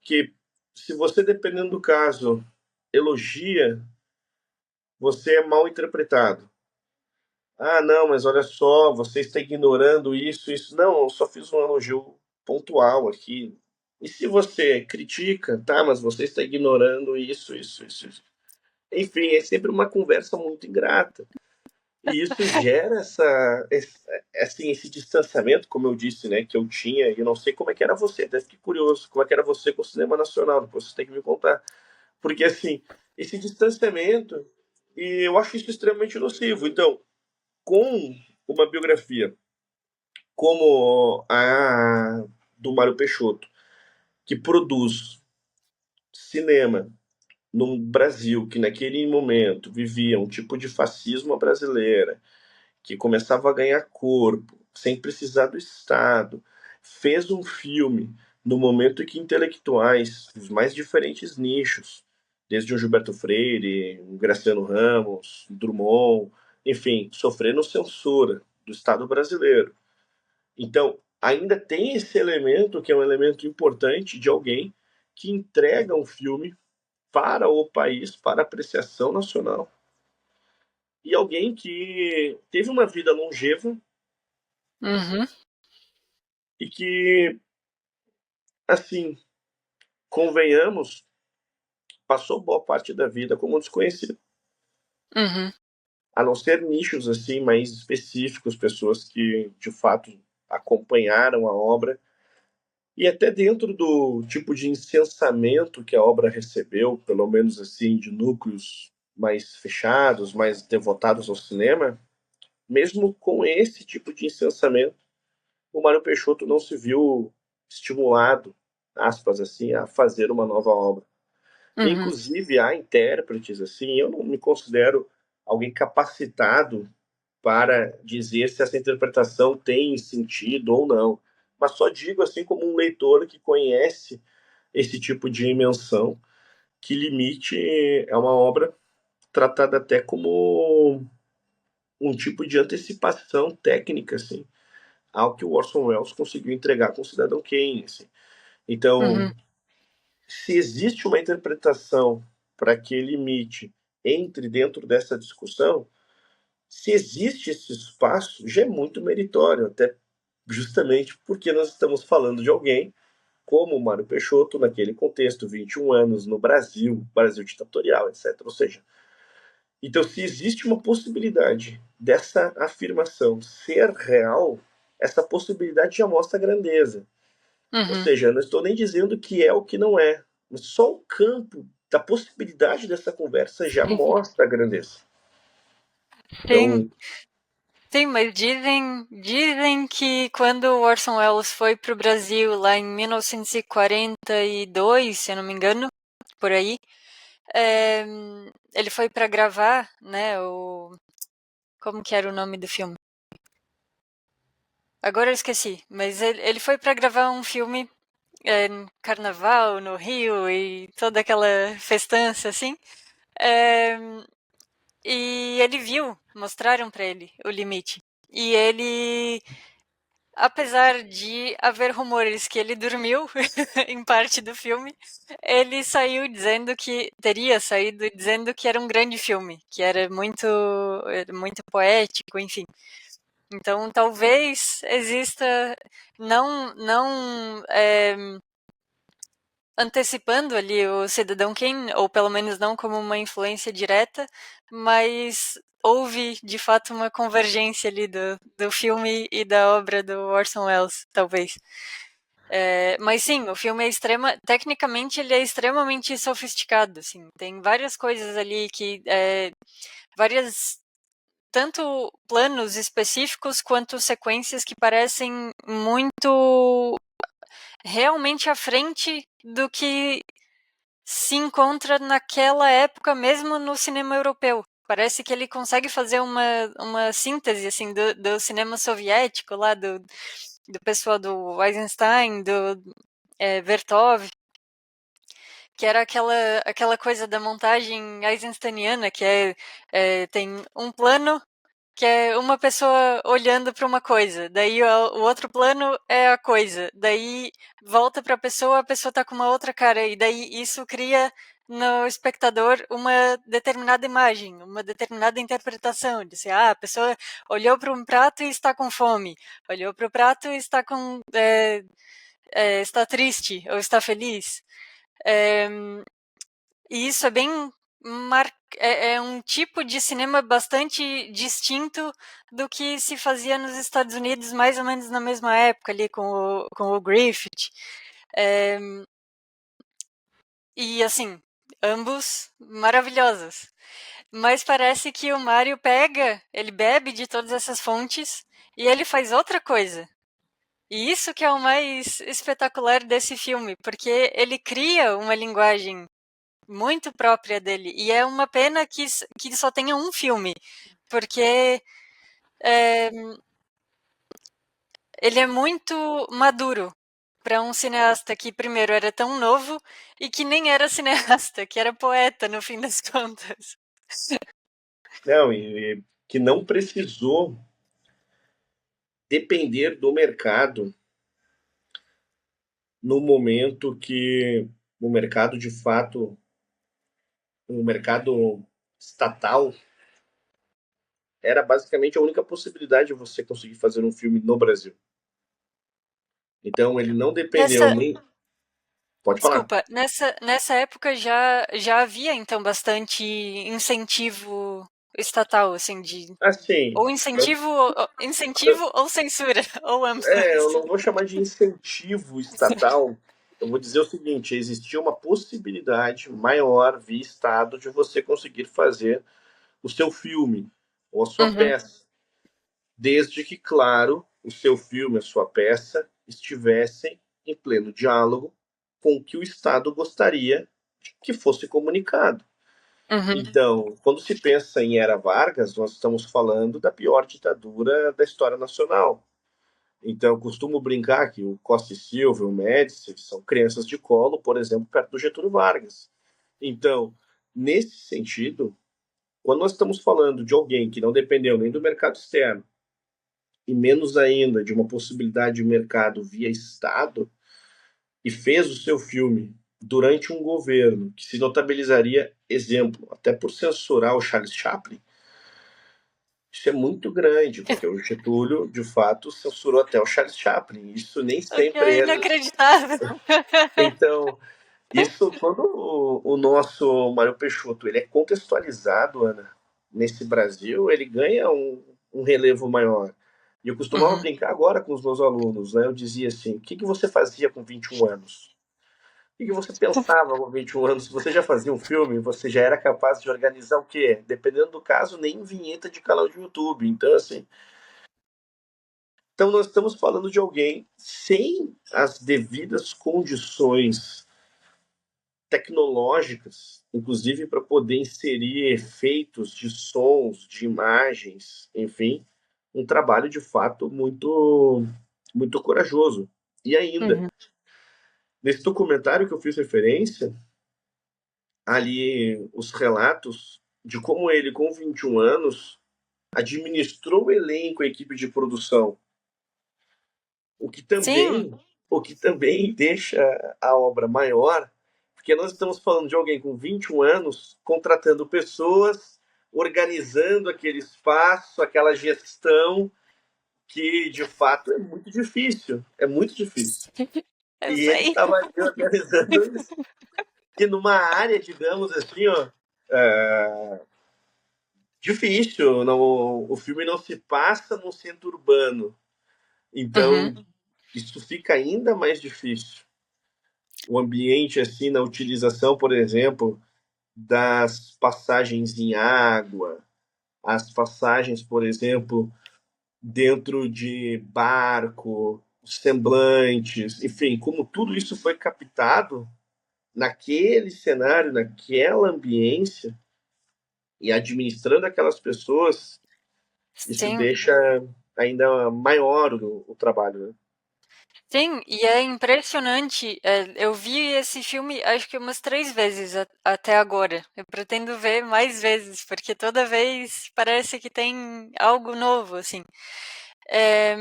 Speaker 2: Que se você, dependendo do caso, elogia, você é mal interpretado. Ah, não, mas olha só, você está ignorando isso, isso. Não, eu só fiz um elogio pontual aqui. E se você critica, tá, mas você está ignorando isso. Enfim, é sempre uma conversa muito ingrata. E isso gera assim, esse distanciamento, como eu disse, né, que eu tinha, e eu não sei como é que era você, até fiquei curioso, como é que era você com o cinema nacional, depois você tem que me contar. Porque, assim, esse distanciamento, e eu acho isso extremamente nocivo. Então, com uma biografia como a do Mário Peixoto, que produz cinema no Brasil, que naquele momento vivia um tipo de fascismo brasileira, que começava a ganhar corpo, sem precisar do Estado, fez um filme no momento em que intelectuais dos mais diferentes nichos, desde o Gilberto Freire, o Graciano Ramos, Drummond, enfim, sofrendo censura do Estado brasileiro. Então, ainda tem esse elemento que é um elemento importante de alguém que entrega um filme para o país, para apreciação nacional, e alguém que teve uma vida longeva
Speaker 1: Uhum,
Speaker 2: e que, assim, convenhamos, passou boa parte da vida como desconhecido.
Speaker 1: uhum,
Speaker 2: A não ser nichos assim mais específicos, pessoas que de fato acompanharam a obra e até dentro do tipo de incensamento que a obra recebeu, pelo menos assim de núcleos mais fechados, mais devotados ao cinema, mesmo com esse tipo de incensamento, o Mário Peixoto não se viu estimulado, aspas assim, a fazer uma nova obra.
Speaker 1: uhum,
Speaker 2: Inclusive, há intérpretes, assim, eu não me considero alguém capacitado para dizer se essa interpretação tem sentido ou não, mas só digo assim como um leitor que conhece esse tipo de menção, que Limite é uma obra tratada até como um tipo de antecipação técnica, assim, ao que o Orson Welles conseguiu entregar com Cidadão Kane, assim. Então,
Speaker 1: uhum,
Speaker 2: se existe uma interpretação para que Limite entre dentro dessa discussão, se existe esse espaço, já é muito meritório, até justamente porque nós estamos falando de alguém como o Mário Peixoto, naquele contexto, 21 anos no Brasil, Brasil ditatorial, etc. Ou seja, então se existe uma possibilidade dessa afirmação ser real, essa possibilidade já mostra a grandeza. Ou
Speaker 1: uhum.
Speaker 2: seja, eu não estou nem dizendo que é o que não é, mas só o campo da possibilidade dessa conversa já mostra a grandeza.
Speaker 1: Sim,
Speaker 2: Então,
Speaker 1: sim, mas dizem que quando o Orson Welles foi para o Brasil lá em 1942, se eu não me engano, por aí, é, ele foi para gravar, né, como que era o nome do filme? Agora eu esqueci, mas ele foi para gravar um filme no Carnaval, no Rio e toda aquela festança assim. É, e ele viu, mostraram para ele o limite. E ele, apesar de haver rumores que ele dormiu em parte do filme, ele saiu dizendo que teria saído dizendo que era um grande filme, que era muito poético, enfim. Então talvez exista não antecipando ali o Cidadão Kane, ou pelo menos não como uma influência direta, mas houve de fato uma convergência ali do filme e da obra do Orson Welles, talvez. Mas sim, o filme é tecnicamente ele é extremamente sofisticado, assim, tem várias coisas ali várias tanto planos específicos quanto sequências que parecem muito realmente à frente do que se encontra naquela época mesmo no cinema europeu. Parece que ele consegue fazer uma síntese assim do cinema soviético lá do pessoal do Eisenstein, do Vertov, que era aquela coisa da montagem eisensteiniana, que tem um plano que é uma pessoa olhando para uma coisa, daí o outro plano é a coisa, daí volta para a pessoa tá com uma outra cara, e daí isso cria no espectador uma determinada imagem, uma determinada interpretação, de assim, a pessoa olhou para um prato e está com fome, olhou para o prato e está com está triste ou está feliz. É, e isso é bem é um tipo de cinema bastante distinto do que se fazia nos Estados Unidos, mais ou menos na mesma época, ali com o Griffith. É, e assim, ambos maravilhosos. Mas parece que o Mario ele bebe de todas essas fontes e ele faz outra coisa. E isso que é o mais espetacular desse filme, porque ele cria uma linguagem muito própria dele. E é uma pena que só tenha um filme, porque é, ele é muito maduro para um cineasta que, primeiro, era tão novo e que nem era cineasta, que era poeta, no fim das contas.
Speaker 2: Não, e que não precisou depender do mercado no momento que o mercado, de fato, o mercado estatal era basicamente a única possibilidade de você conseguir fazer um filme no Brasil. Então ele não dependeu
Speaker 1: Nessa,
Speaker 2: nem. Pode falar.
Speaker 1: desculpa, nessa época já havia, então, bastante incentivo estatal, assim, de
Speaker 2: Assim,
Speaker 1: ou incentivo ou censura, ou ambos.
Speaker 2: eu não vou chamar de incentivo estatal. Eu vou dizer o seguinte: existia uma possibilidade maior via Estado de você conseguir fazer o seu filme ou a sua
Speaker 1: Uhum,
Speaker 2: peça, desde que, claro, o seu filme, a sua peça estivessem em pleno diálogo com o que o Estado gostaria que fosse comunicado.
Speaker 1: uhum.
Speaker 2: Então, quando se pensa em Era Vargas, nós estamos falando da pior ditadura da história nacional. Então, eu costumo brincar que o Costa e Silva, o Médici, são crianças de colo, por exemplo, perto do Getúlio Vargas. Então, nesse sentido, quando nós estamos falando de alguém que não dependeu nem do mercado externo, e menos ainda de uma possibilidade de mercado via Estado, e fez o seu filme durante um governo que se notabilizaria, exemplo, até por censurar o Charles Chaplin, isso é muito grande, porque o Getúlio, de fato, censurou até o Charles Chaplin. Isso nem
Speaker 1: O que
Speaker 2: sempre
Speaker 1: é
Speaker 2: era.
Speaker 1: inacreditável.
Speaker 2: Então, isso quando o nosso Mário Peixoto ele é contextualizado, Ana, nesse Brasil, ele ganha um relevo maior. E eu costumava
Speaker 1: Uhum.
Speaker 2: brincar agora com os meus alunos, né? Eu dizia assim: o que, que você fazia com 21 anos? O que, que você pensava com 21 anos? Você já fazia um filme? Você já era capaz de organizar o quê? Dependendo do caso, nem vinheta de canal de YouTube. Então, assim, então nós estamos falando de alguém sem as devidas condições tecnológicas, inclusive para poder inserir efeitos de sons, de imagens, enfim, um trabalho de fato muito corajoso. E ainda,
Speaker 1: Uhum.
Speaker 2: nesse documentário que eu fiz referência, ali os relatos de como ele, com 21 anos, administrou o elenco, a equipe de produção, o que
Speaker 1: Sim,
Speaker 2: também, o que também deixa a obra maior, porque nós estamos falando de alguém com 21 anos contratando pessoas, organizando aquele espaço, aquela gestão que de fato é muito difícil, é muito difícil.
Speaker 1: eu
Speaker 2: E ele
Speaker 1: sei.
Speaker 2: estava ali organizando isso, que numa área, digamos assim, ó, difícil, não, o filme não se passa no centro urbano,
Speaker 1: Uhum.
Speaker 2: então isso fica ainda mais difícil. O ambiente assim na utilização, por exemplo, das passagens em água, as passagens, por exemplo, dentro de barco, os semblantes, enfim, como tudo isso foi captado naquele cenário, naquela ambiência e administrando aquelas pessoas, isso
Speaker 1: Sim,
Speaker 2: deixa ainda maior o trabalho, né?
Speaker 1: sim, e é impressionante. Eu vi esse filme acho que umas 3 vezes até agora. Eu pretendo ver mais vezes, porque toda vez parece que tem algo novo, assim. É,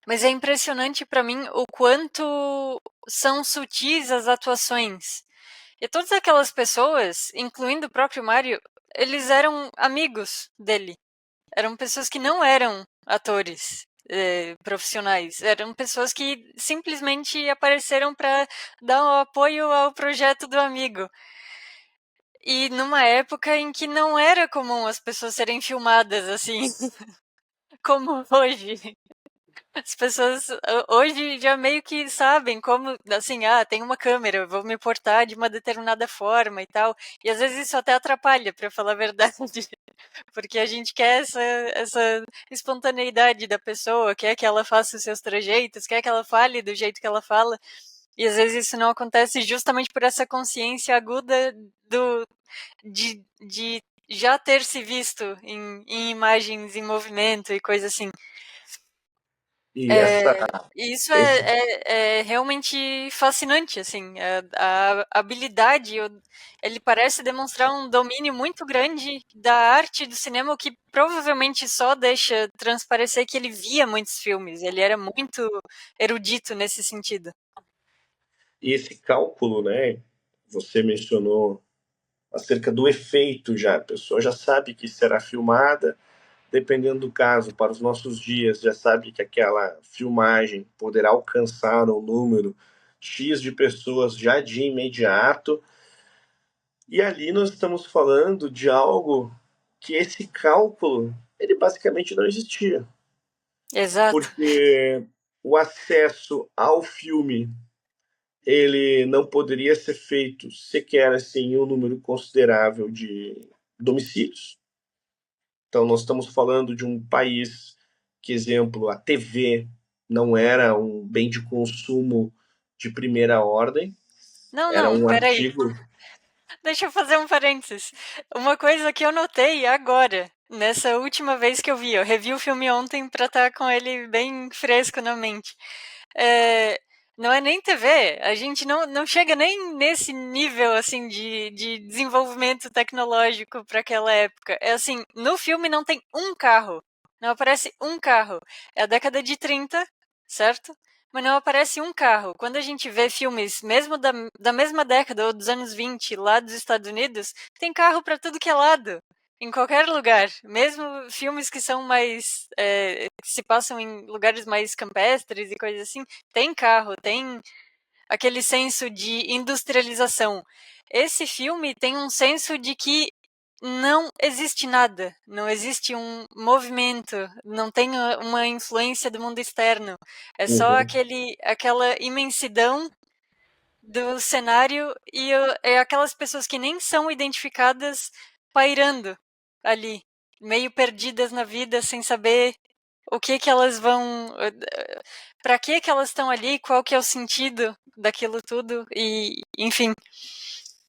Speaker 1: mas é impressionante para mim o quanto são sutis as atuações. E todas aquelas pessoas, incluindo o próprio Mario, eles eram amigos dele. Eram pessoas que não eram atores. profissionais. Eram pessoas que simplesmente apareceram para dar um apoio ao projeto do amigo. E numa época em que não era comum as pessoas serem filmadas assim, como hoje. As pessoas hoje já meio que sabem como, assim, tem uma câmera, eu vou me portar de uma determinada forma e tal. E às vezes isso até atrapalha, para falar a verdade, porque a gente quer essa espontaneidade da pessoa, quer que ela faça os seus trejeitos, quer que ela fale do jeito que ela fala. E às vezes isso não acontece justamente por essa consciência aguda de já ter se visto em imagens em movimento e coisa assim.
Speaker 2: E essa,
Speaker 1: Isso
Speaker 2: esse,
Speaker 1: é realmente fascinante, assim, a habilidade, ele parece demonstrar um domínio muito grande da arte do cinema, o que provavelmente só deixa transparecer que ele via muitos filmes, ele era muito erudito nesse sentido.
Speaker 2: e esse cálculo, né? Você mencionou acerca do efeito já. A pessoa já sabe que será filmada, dependendo do caso, para os nossos dias, já sabe que aquela filmagem poderá alcançar um número X de pessoas já de imediato. E ali nós estamos falando de algo que esse cálculo, ele basicamente não existia.
Speaker 1: Exato.
Speaker 2: Porque o acesso ao filme, ele não poderia ser feito sequer assim em um número considerável de domicílios. Então, nós estamos falando de um país que, exemplo, a TV não era um bem de consumo de primeira ordem,
Speaker 1: Não,
Speaker 2: era
Speaker 1: não,
Speaker 2: um
Speaker 1: peraí.
Speaker 2: artigo.
Speaker 1: Deixa eu fazer um parênteses. Uma coisa que eu notei agora, nessa última vez que eu vi, eu revi o filme ontem pra estar com ele bem fresco na mente. É, não é nem TV, a gente não chega nem nesse nível assim de desenvolvimento tecnológico para aquela época. É assim, no filme não tem um carro, não aparece um carro. É a década de 30, certo? Mas não aparece um carro. Quando a gente vê filmes, mesmo da mesma década ou dos anos 20, lá dos Estados Unidos, tem carro para tudo que é lado. Em qualquer lugar. Mesmo filmes que são mais. Que se passam em lugares mais campestres e coisas assim, tem carro, tem aquele senso de industrialização. Esse filme tem um senso de que não existe nada, não existe um movimento, não tem uma influência do mundo externo. É só
Speaker 2: Uhum.
Speaker 1: aquela imensidão do cenário e é aquelas pessoas que nem são identificadas pairando ali, meio perdidas na vida, sem saber o que que elas vão, para que elas estão ali, qual que é o sentido daquilo tudo e, enfim.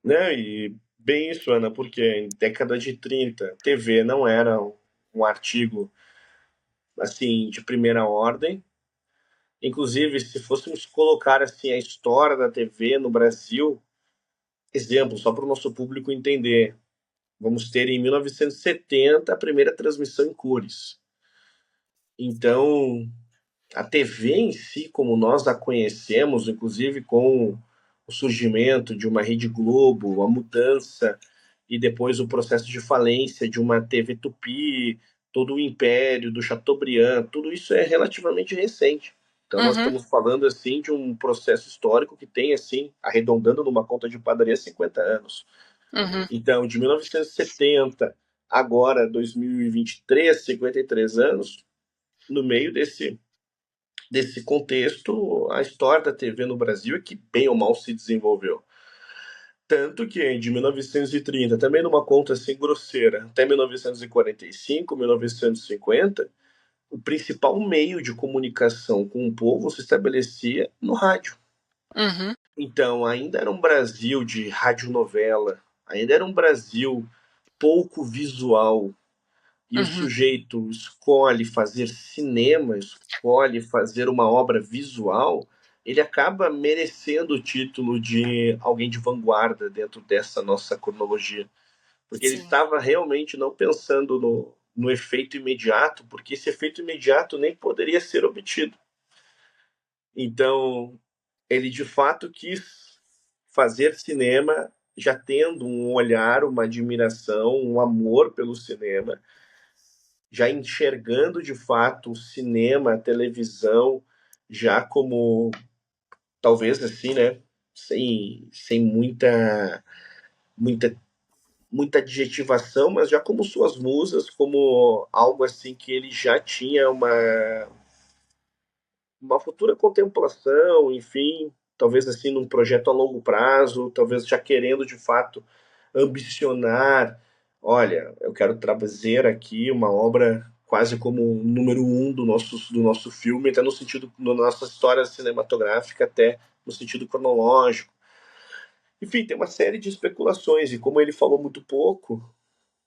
Speaker 2: Né? E bem isso, Ana, porque em década de 30, TV não era um artigo assim de primeira ordem. Inclusive, se fôssemos colocar assim a história da TV no Brasil, exemplo, só para o nosso público entender, vamos ter em 1970 a primeira transmissão em cores. Então, a TV em si, como nós a conhecemos, inclusive com o surgimento de uma Rede Globo, a mudança e depois o processo de falência de uma TV Tupi, todo o império do Chateaubriand, tudo isso é relativamente recente. Então nós
Speaker 1: Uhum,
Speaker 2: estamos falando assim de um processo histórico que tem assim, arredondando numa conta de padaria, 50 anos.
Speaker 1: uhum,
Speaker 2: Então, de 1970 agora 2023, 53 anos, no meio desse contexto, a história da TV no Brasil é que bem ou mal se desenvolveu. Tanto que de 1930, também numa conta assim grosseira, até 1945, 1950, o principal meio de comunicação com o povo se estabelecia no rádio.
Speaker 1: uhum,
Speaker 2: Então, ainda era um Brasil de radionovela, ainda era um Brasil pouco visual, e o
Speaker 1: uhum,
Speaker 2: sujeito escolhe fazer cinema, escolhe fazer uma obra visual, ele acaba merecendo o título de alguém de vanguarda dentro dessa nossa cronologia. Porque ele
Speaker 1: sim.
Speaker 2: estava realmente não pensando no efeito imediato, porque esse efeito imediato nem poderia ser obtido. Então, ele de fato quis fazer cinema já tendo um olhar, uma admiração, um amor pelo cinema, já enxergando de fato o cinema, a televisão, já como, talvez assim, né, sem muita, muita adjetivação, mas já como suas musas, como algo assim que ele já tinha uma futura contemplação, enfim, talvez assim num projeto a longo prazo, talvez já querendo de fato ambicionar, olha, eu quero trazer aqui uma obra quase como um número um do nosso filme, até no sentido, na nossa história cinematográfica, até no sentido cronológico. Enfim, tem uma série de especulações, e como ele falou muito pouco,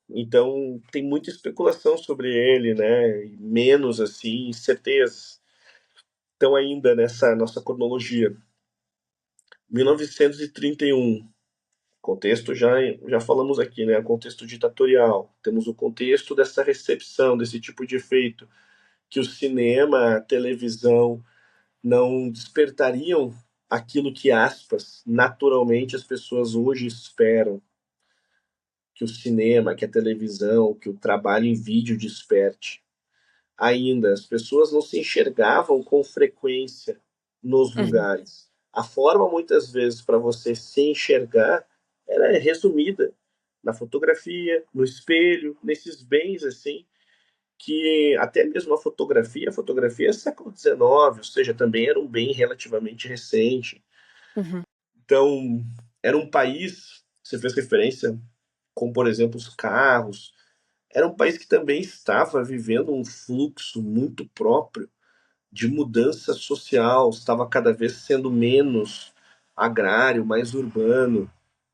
Speaker 2: então tem muita especulação sobre ele, né? E menos, assim, certezas. Então, ainda nessa nossa cronologia, 1931, contexto já falamos aqui, né? Contexto ditatorial. Temos o contexto dessa recepção, desse tipo de efeito, que o cinema, a televisão não despertariam aquilo que, aspas, naturalmente as pessoas hoje esperam que o cinema, que a televisão, que o trabalho em vídeo desperte. Ainda, as pessoas não se enxergavam com frequência nos
Speaker 1: Uhum.
Speaker 2: lugares. A forma, muitas vezes, para você se enxergar era resumida na fotografia, no espelho, nesses bens assim, que até mesmo a fotografia é século XIX, ou seja, também era um bem relativamente recente.
Speaker 1: Uhum.
Speaker 2: Então, era um país, você fez referência, como por exemplo os carros, era um país que também estava vivendo um fluxo muito próprio de mudança social, estava cada vez sendo menos agrário, mais urbano.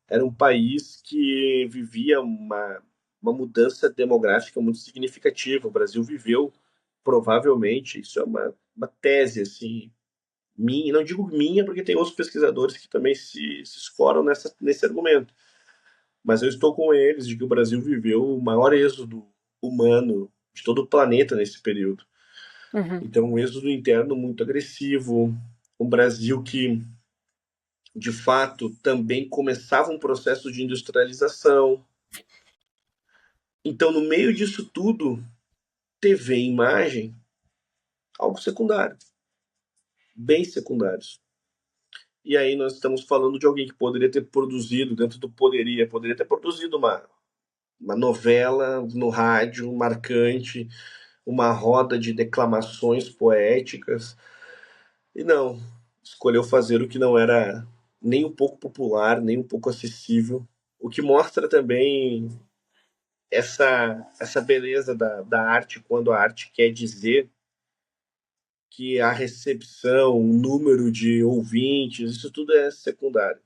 Speaker 2: Era um país que vivia uma mudança demográfica muito significativa. O Brasil viveu, provavelmente, isso é uma tese, assim, minha, não digo minha, porque tem outros pesquisadores que também se escoram nesse argumento, mas eu estou com eles de que o Brasil viveu o maior êxodo humano de todo o planeta nesse período.
Speaker 1: Uhum.
Speaker 2: Então, um êxodo interno muito agressivo, um Brasil que, de fato, também começava um processo de industrialização. Então, no meio disso tudo, TV e imagem, algo secundário, bem secundários. E aí nós estamos falando de alguém que poderia ter produzido, dentro do poderia ter produzido uma novela no rádio marcante, uma roda de declamações poéticas. E não, escolheu fazer o que não era nem um pouco popular, nem um pouco acessível. O que mostra também essa beleza da arte, quando a arte quer dizer que a recepção, o número de ouvintes, isso tudo é secundário.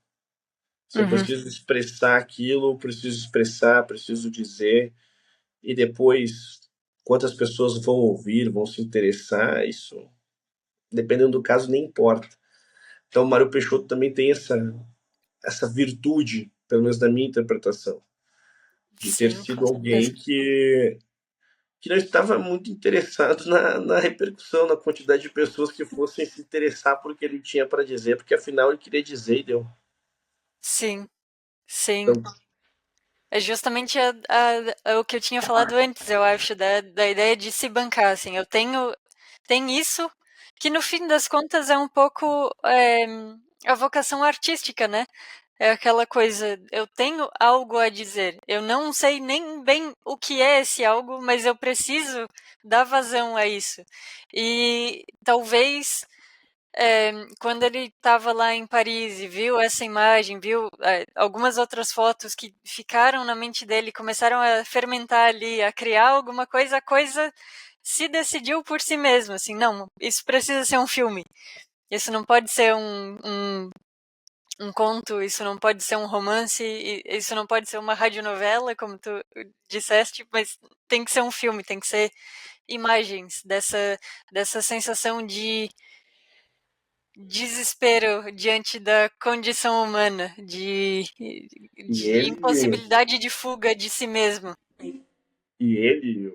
Speaker 2: Se eu
Speaker 1: Uhum.
Speaker 2: preciso expressar aquilo, preciso expressar, preciso dizer, e depois quantas pessoas vão ouvir, vão se interessar, isso, dependendo do caso, nem importa. Então, Mário Peixoto também tem essa virtude, pelo menos na minha interpretação, de ter
Speaker 1: Sim, com
Speaker 2: sido
Speaker 1: certeza.
Speaker 2: alguém que não estava muito interessado na repercussão, na quantidade de pessoas que fossem se interessar por o que ele tinha para dizer, porque afinal ele queria dizer e deu.
Speaker 1: Sim, sim.
Speaker 2: Então,
Speaker 1: É justamente o que eu tinha falado antes, eu acho, da ideia de se bancar, assim. Tem isso, que no fim das contas é um pouco a vocação artística, né? É aquela coisa, eu tenho algo a dizer. Eu não sei nem bem o que é esse algo, mas eu preciso dar vazão a isso. E talvez quando ele estava lá em Paris e viu essa imagem, viu algumas outras fotos que ficaram na mente dele, começaram a fermentar ali, a criar alguma coisa, a coisa se decidiu por si mesma, assim, não, isso precisa ser um filme, isso não pode ser um conto, isso não pode ser um romance, isso não pode ser uma radionovela, como tu disseste, mas tem que ser um filme, tem que ser imagens dessa sensação de desespero diante da condição humana,
Speaker 2: e
Speaker 1: de impossibilidade de fuga de si mesmo.
Speaker 2: ele,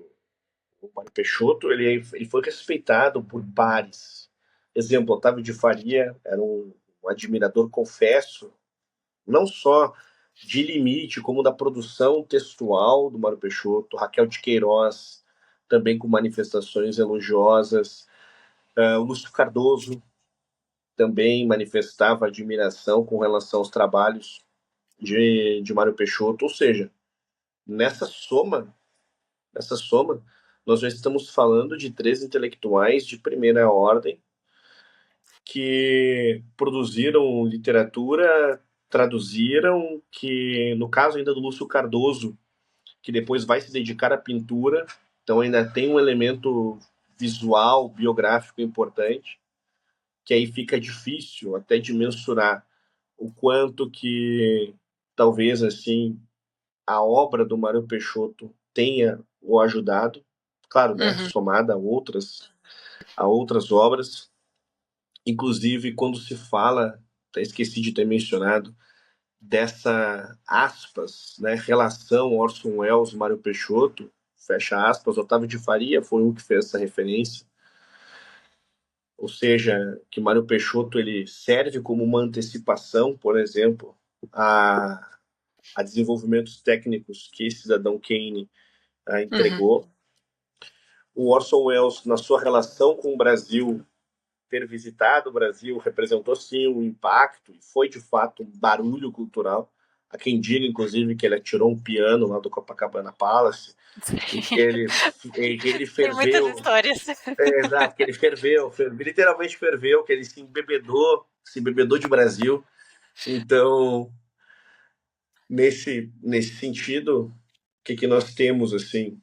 Speaker 2: o Mário Peixoto, ele foi respeitado por pares. Exemplo, Otávio de Faria era um admirador, confesso, não só de Limite, como da produção textual do Mário Peixoto, Raquel de Queiroz, também com manifestações elogiosas. O Lúcio Cardoso também manifestava admiração com relação aos trabalhos de Mário Peixoto, ou seja, nessa soma, nós já estamos falando de 3 intelectuais de primeira ordem que produziram literatura, traduziram, que no caso ainda do Lúcio Cardoso, que depois vai se dedicar à pintura, então ainda tem um elemento visual, biográfico importante, que aí fica difícil até de mensurar o quanto que talvez assim a obra do Mário Peixoto tenha o ajudado, claro, né,
Speaker 1: Uhum.
Speaker 2: somada a outras obras, inclusive quando se fala, até esqueci de ter mencionado, dessa aspas, né, relação Orson Welles Mário Peixoto, fecha aspas, Otávio de Faria foi um que fez essa referência, ou seja, que Mário Peixoto ele serve como uma antecipação, por exemplo, a desenvolvimentos técnicos que Cidadão Kane
Speaker 1: Uhum.
Speaker 2: entregou. O Orson Welles, na sua relação com o Brasil, ter visitado o Brasil representou sim um impacto e foi de fato um barulho cultural. Há quem diga, inclusive, que ele atirou um piano lá do Copacabana Palace e que ele
Speaker 1: Tem muitas
Speaker 2: ferveu.
Speaker 1: histórias.
Speaker 2: Exato, que ele ferveu, literalmente ferveu, que ele se embebedou de Brasil. Então, nesse sentido, o que nós temos assim?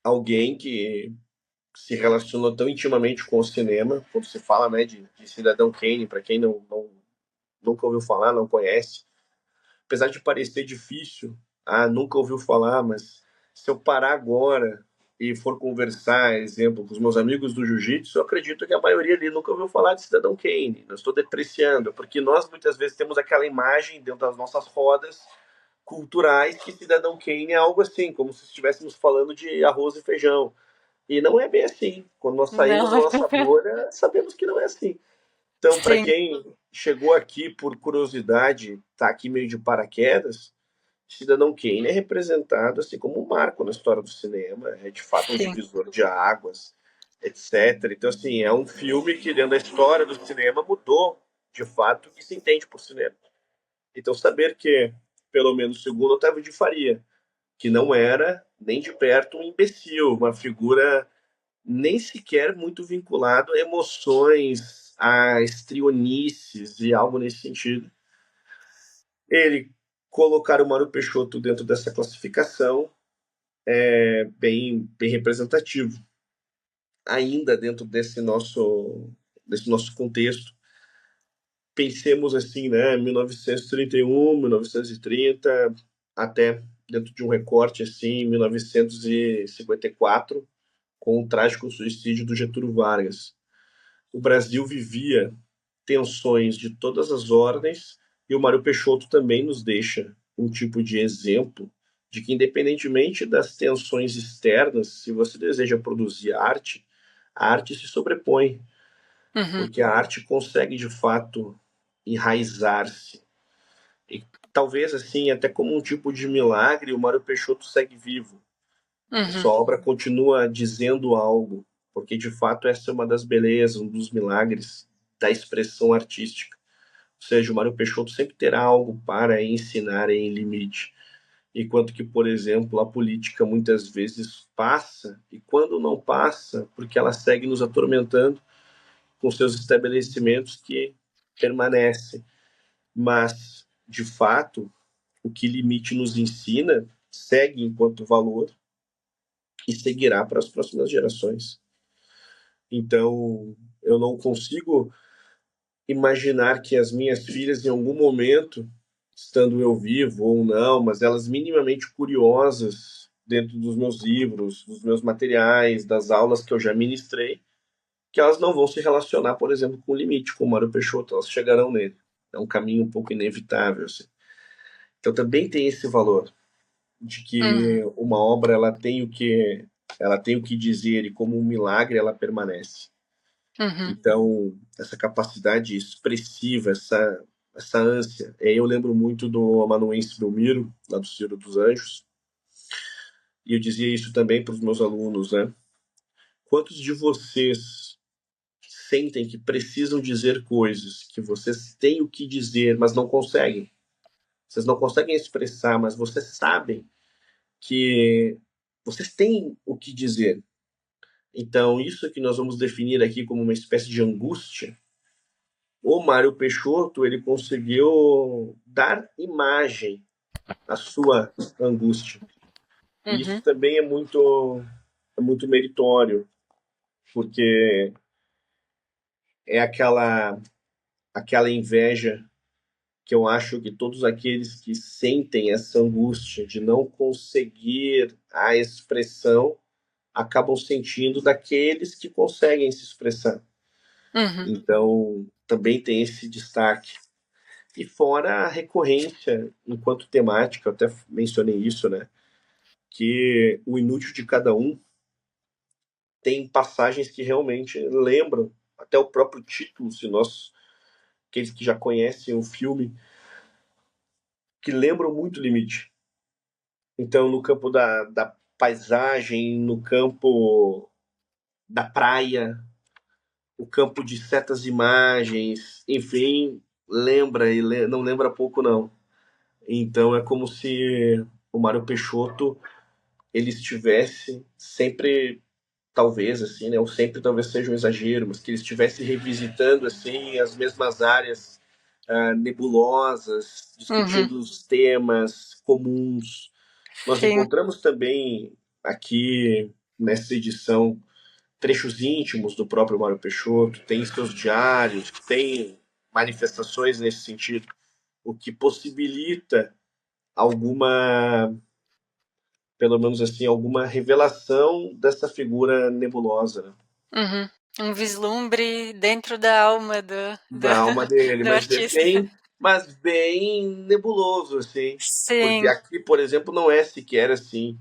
Speaker 2: Alguém que se relacionou tão intimamente com o cinema, quando se fala, né, de Cidadão Kane, para quem nunca ouviu falar, não conhece, apesar de parecer difícil, nunca ouviu falar, mas se eu parar agora e for conversar, exemplo, com os meus amigos do jiu-jitsu, eu acredito que a maioria ali nunca ouviu falar de Cidadão Kane. Não estou depreciando, porque nós muitas vezes temos aquela imagem dentro das nossas rodas culturais que Cidadão Kane é algo assim, como se estivéssemos falando de arroz e feijão. E não é bem assim. Quando nós saímos da
Speaker 1: Não.
Speaker 2: nossa bolha, sabemos que não é assim. Então, para
Speaker 1: Sim.
Speaker 2: quem chegou aqui por curiosidade, está aqui meio de paraquedas, Cidadão Kane é representado assim como um marco na história do cinema, é de fato um
Speaker 1: Sim.
Speaker 2: divisor de águas, etc. Então, assim, é um filme que dentro da história do cinema mudou, de fato, o que se entende por cinema. Então, saber que, pelo menos segundo Otávio de Faria, que não era nem de perto um imbecil, uma figura nem sequer muito vinculado a emoções, a estrionices e algo nesse sentido. Ele colocar o Mário Peixoto dentro dessa classificação é bem representativo. Ainda dentro desse nosso contexto, pensemos assim, né, 1931, 1930, até dentro de um recorte assim, 1954, com o trágico suicídio do Getúlio Vargas. O Brasil vivia tensões de todas as ordens e o Mário Peixoto também nos deixa um tipo de exemplo de que, independentemente das tensões externas, se você deseja produzir arte, a arte se sobrepõe,
Speaker 1: Uhum.
Speaker 2: porque a arte consegue de fato enraizar-se. E talvez assim, até como um tipo de milagre, o Mário Peixoto segue vivo. A
Speaker 1: Uhum.
Speaker 2: sua obra continua dizendo algo, porque de fato essa é uma das belezas, um dos milagres da expressão artística. Ou seja, o Mário Peixoto sempre terá algo para ensinar em limite. Enquanto que, por exemplo, a política muitas vezes passa, e quando não passa, porque ela segue nos atormentando com seus estabelecimentos que permanecem. Mas, de fato, o que limite nos ensina segue enquanto valor e seguirá para as próximas gerações. Então, eu não consigo imaginar que as minhas filhas, em algum momento, estando eu vivo ou não, mas elas minimamente curiosas dentro dos meus livros, dos meus materiais, das aulas que eu já ministrei, que elas não vão se relacionar, por exemplo, com o limite, com o Mário Peixoto, elas chegarão nele. É um caminho um pouco inevitável. Assim. Então também tem esse valor de que
Speaker 1: Uhum.
Speaker 2: uma obra ela tem o que dizer e como um milagre ela permanece.
Speaker 1: Uhum.
Speaker 2: Então, essa capacidade expressiva, essa ânsia. Eu lembro muito do amanuense Belmiro, lá do Ciro dos Anjos, e eu dizia isso também para os meus alunos, né? Quantos de vocês sentem que precisam dizer coisas, que vocês têm o que dizer, mas não conseguem? Vocês não conseguem expressar, mas vocês sabem que vocês têm o que dizer. Então, isso que nós vamos definir aqui como uma espécie de angústia, o Mário Peixoto, ele conseguiu dar imagem à sua angústia. E isso
Speaker 1: Uhum.
Speaker 2: também é muito meritório, porque é aquela inveja que eu acho que todos aqueles que sentem essa angústia de não conseguir a expressão acabam sentindo daqueles que conseguem se expressar.
Speaker 1: Uhum.
Speaker 2: Então, também tem esse destaque. E fora a recorrência enquanto temática, eu até mencionei isso, né? Que o inútil de cada um tem passagens que realmente lembram, até o próprio título, se nós, aqueles que já conhecem o filme, que lembram muito o Limite. Então, no campo da paisagem, no campo da praia, o campo de certas imagens, enfim, lembra e não lembra pouco, não. Então, é como se o Mário Peixoto ele estivesse sempre, talvez assim, né, ou sempre talvez seja um exagero, mas que ele estivesse revisitando assim as mesmas áreas nebulosas,
Speaker 1: Uhum.
Speaker 2: discutindo os temas comuns. Nós
Speaker 1: Sim.
Speaker 2: encontramos também aqui nessa edição trechos íntimos do próprio Mário Peixoto, tem seus diários, tem manifestações nesse sentido, o que possibilita alguma, pelo menos assim, alguma revelação dessa figura nebulosa, né?
Speaker 1: Uhum. Um vislumbre dentro da alma
Speaker 2: Da alma dele,
Speaker 1: do
Speaker 2: mas é
Speaker 1: artista.
Speaker 2: bem nebuloso, assim. Porque
Speaker 1: Sim.
Speaker 2: aqui, por exemplo, não é sequer assim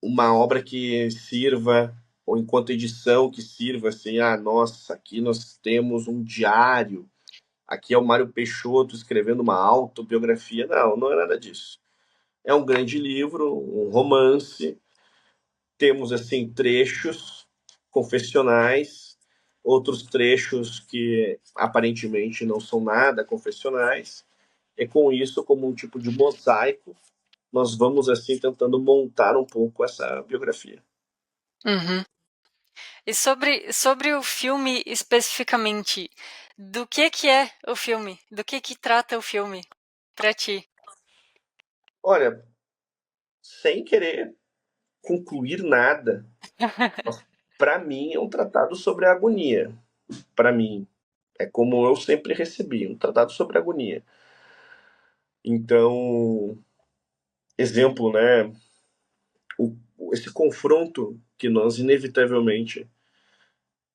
Speaker 2: uma obra que sirva, ou enquanto edição que sirva assim, nossa, aqui nós temos um diário, aqui é o Mário Peixoto escrevendo uma autobiografia. Não, não é nada disso. É um grande livro, um romance, temos assim trechos confessionais, outros trechos que aparentemente não são nada confessionais, e com isso, como um tipo de mosaico, nós vamos assim tentando montar um pouco essa biografia.
Speaker 1: Uhum. E sobre o filme especificamente, do que é o filme? Do que trata o filme pra ti?
Speaker 2: Olha, sem querer concluir nada, para mim é um tratado sobre a agonia. Para mim, é como eu sempre recebi, um tratado sobre a agonia. Então, exemplo, né? Esse confronto que nós inevitavelmente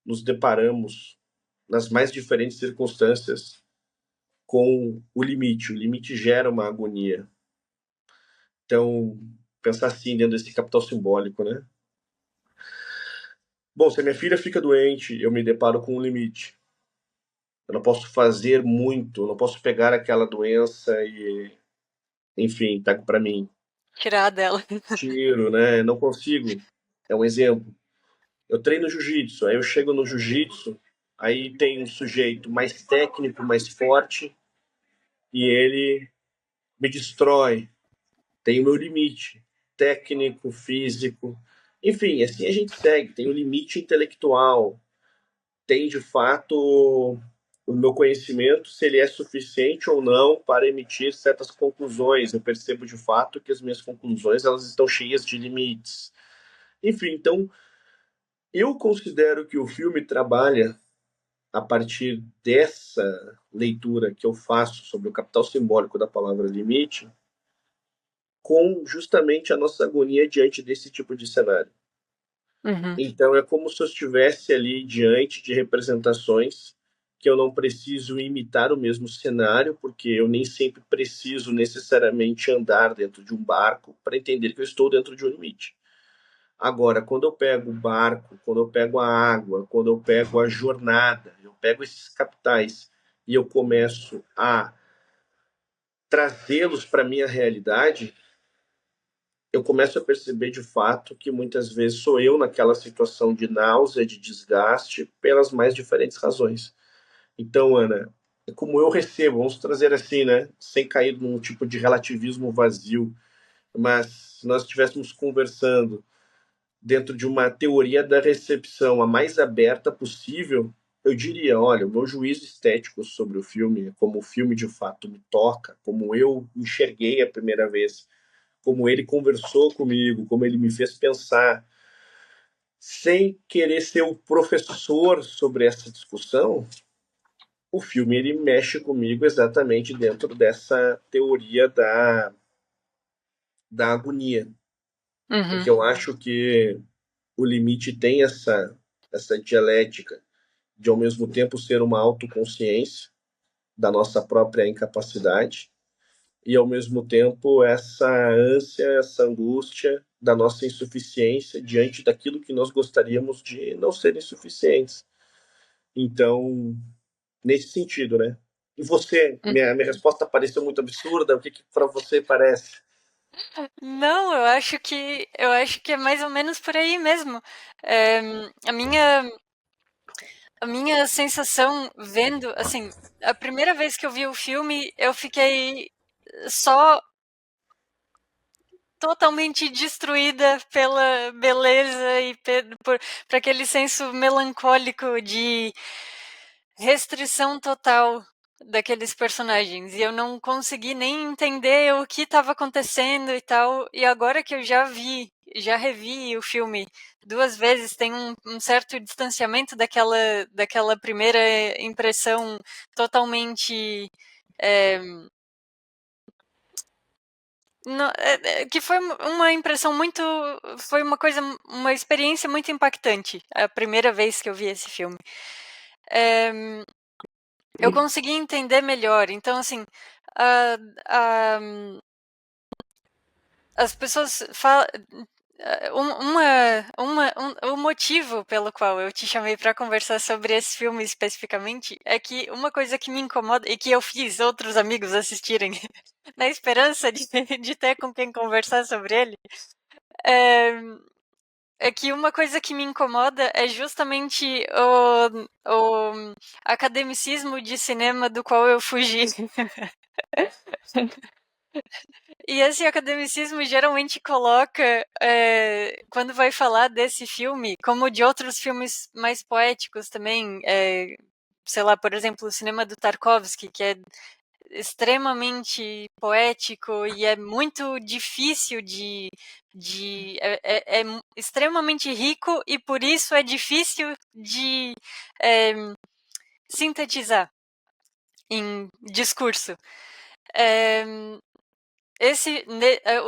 Speaker 2: nos deparamos nas mais diferentes circunstâncias com o limite. O limite gera uma agonia. Então, pensar assim dentro desse capital simbólico, né? Bom, se a minha filha fica doente, eu me deparo com um limite. Eu não posso fazer muito, eu não posso pegar aquela doença e, enfim, tá para mim.
Speaker 1: Tirar dela.
Speaker 2: Tiro, né? Não consigo. É um exemplo. Eu treino jiu-jitsu, aí eu chego no jiu-jitsu, aí tem um sujeito mais técnico, mais forte, e ele me destrói. Tem o meu limite técnico, físico, enfim, assim a gente segue. Tem o limite intelectual, tem de fato o meu conhecimento, se ele é suficiente ou não para emitir certas conclusões. Eu percebo de fato que as minhas conclusões elas estão cheias de limites. Enfim, então eu considero que o filme trabalha a partir dessa leitura que eu faço sobre o capital simbólico da palavra limite, com justamente a nossa agonia diante desse tipo de cenário.
Speaker 1: Uhum.
Speaker 2: Então é como se eu estivesse ali diante de representações que eu não preciso imitar o mesmo cenário, porque eu nem sempre preciso necessariamente andar dentro de um barco para entender que eu estou dentro de um limite. Agora, quando eu pego o barco, quando eu pego a água, quando eu pego a jornada, eu pego esses capitais e eu começo a trazê-los para a minha realidade, eu começo a perceber de fato que muitas vezes sou eu naquela situação de náusea, de desgaste, pelas mais diferentes razões. Então, Ana, é como eu recebo, vamos trazer assim, né? Sem cair num tipo de relativismo vazio, mas se nós estivéssemos conversando dentro de uma teoria da recepção a mais aberta possível, eu diria, olha, o meu juízo estético sobre o filme, como o filme de fato me toca, como eu enxerguei a primeira vez, como ele conversou comigo, como ele me fez pensar, sem querer ser o professor sobre essa discussão, o filme ele mexe comigo exatamente dentro dessa teoria da agonia, porque
Speaker 1: Uhum.
Speaker 2: eu acho que o limite tem essa dialética de ao mesmo tempo ser uma autoconsciência da nossa própria incapacidade e ao mesmo tempo essa ânsia, essa angústia da nossa insuficiência diante daquilo que nós gostaríamos de não ser insuficientes. Então, nesse sentido, né? E você, minha resposta pareceu muito absurda, o que, que para você parece?
Speaker 1: Não, eu acho que é mais ou menos por aí mesmo. É, a minha a minha sensação vendo, assim, a primeira vez que eu vi o filme, eu fiquei só totalmente destruída pela beleza e por aquele senso melancólico de restrição total daqueles personagens. E eu não consegui nem entender o que estava acontecendo e tal. E agora que eu já revi o filme duas vezes, tem um certo distanciamento daquela primeira impressão totalmente. É, que foi uma impressão muito. Foi uma coisa, uma experiência muito impactante a primeira vez que eu vi esse filme. É, eu consegui entender melhor. Então, assim, a, a, as pessoas falam. O motivo pelo qual eu te chamei para conversar sobre esse filme especificamente é que uma coisa que me incomoda e que eu fiz outros amigos assistirem na esperança de ter com quem conversar sobre ele é, é que uma coisa que me incomoda é justamente o academicismo de cinema do qual eu fugi. E esse academicismo geralmente coloca, quando vai falar desse filme, como de outros filmes mais poéticos também, sei lá, por exemplo, o cinema do Tarkovsky, que é extremamente poético e é muito difícil é extremamente rico e por isso é difícil de é, sintetizar em discurso. É,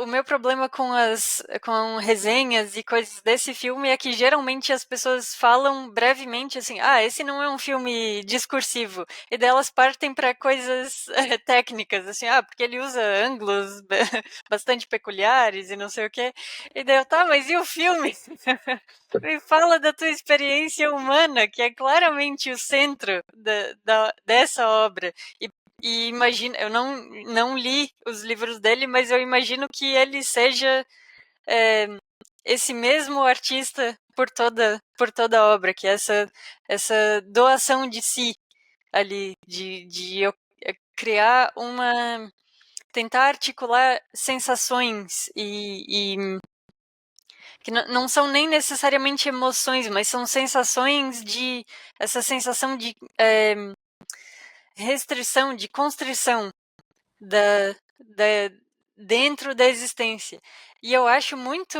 Speaker 1: o meu problema com resenhas e coisas desse filme é que geralmente as pessoas falam brevemente assim, esse não é um filme discursivo, e delas partem para coisas técnicas, assim, porque ele usa ângulos bastante peculiares e não sei o quê, e daí eu, tá, mas e o filme? Me fala da tua experiência humana, que é claramente o centro dessa obra. E imagino, eu não li os livros dele, mas eu imagino que ele seja esse mesmo artista por toda a obra, que é essa doação de si ali, de eu criar tentar articular sensações e que não são nem necessariamente emoções, mas são sensações essa sensação de restrição, de constrição da, da, dentro da existência. E eu acho muito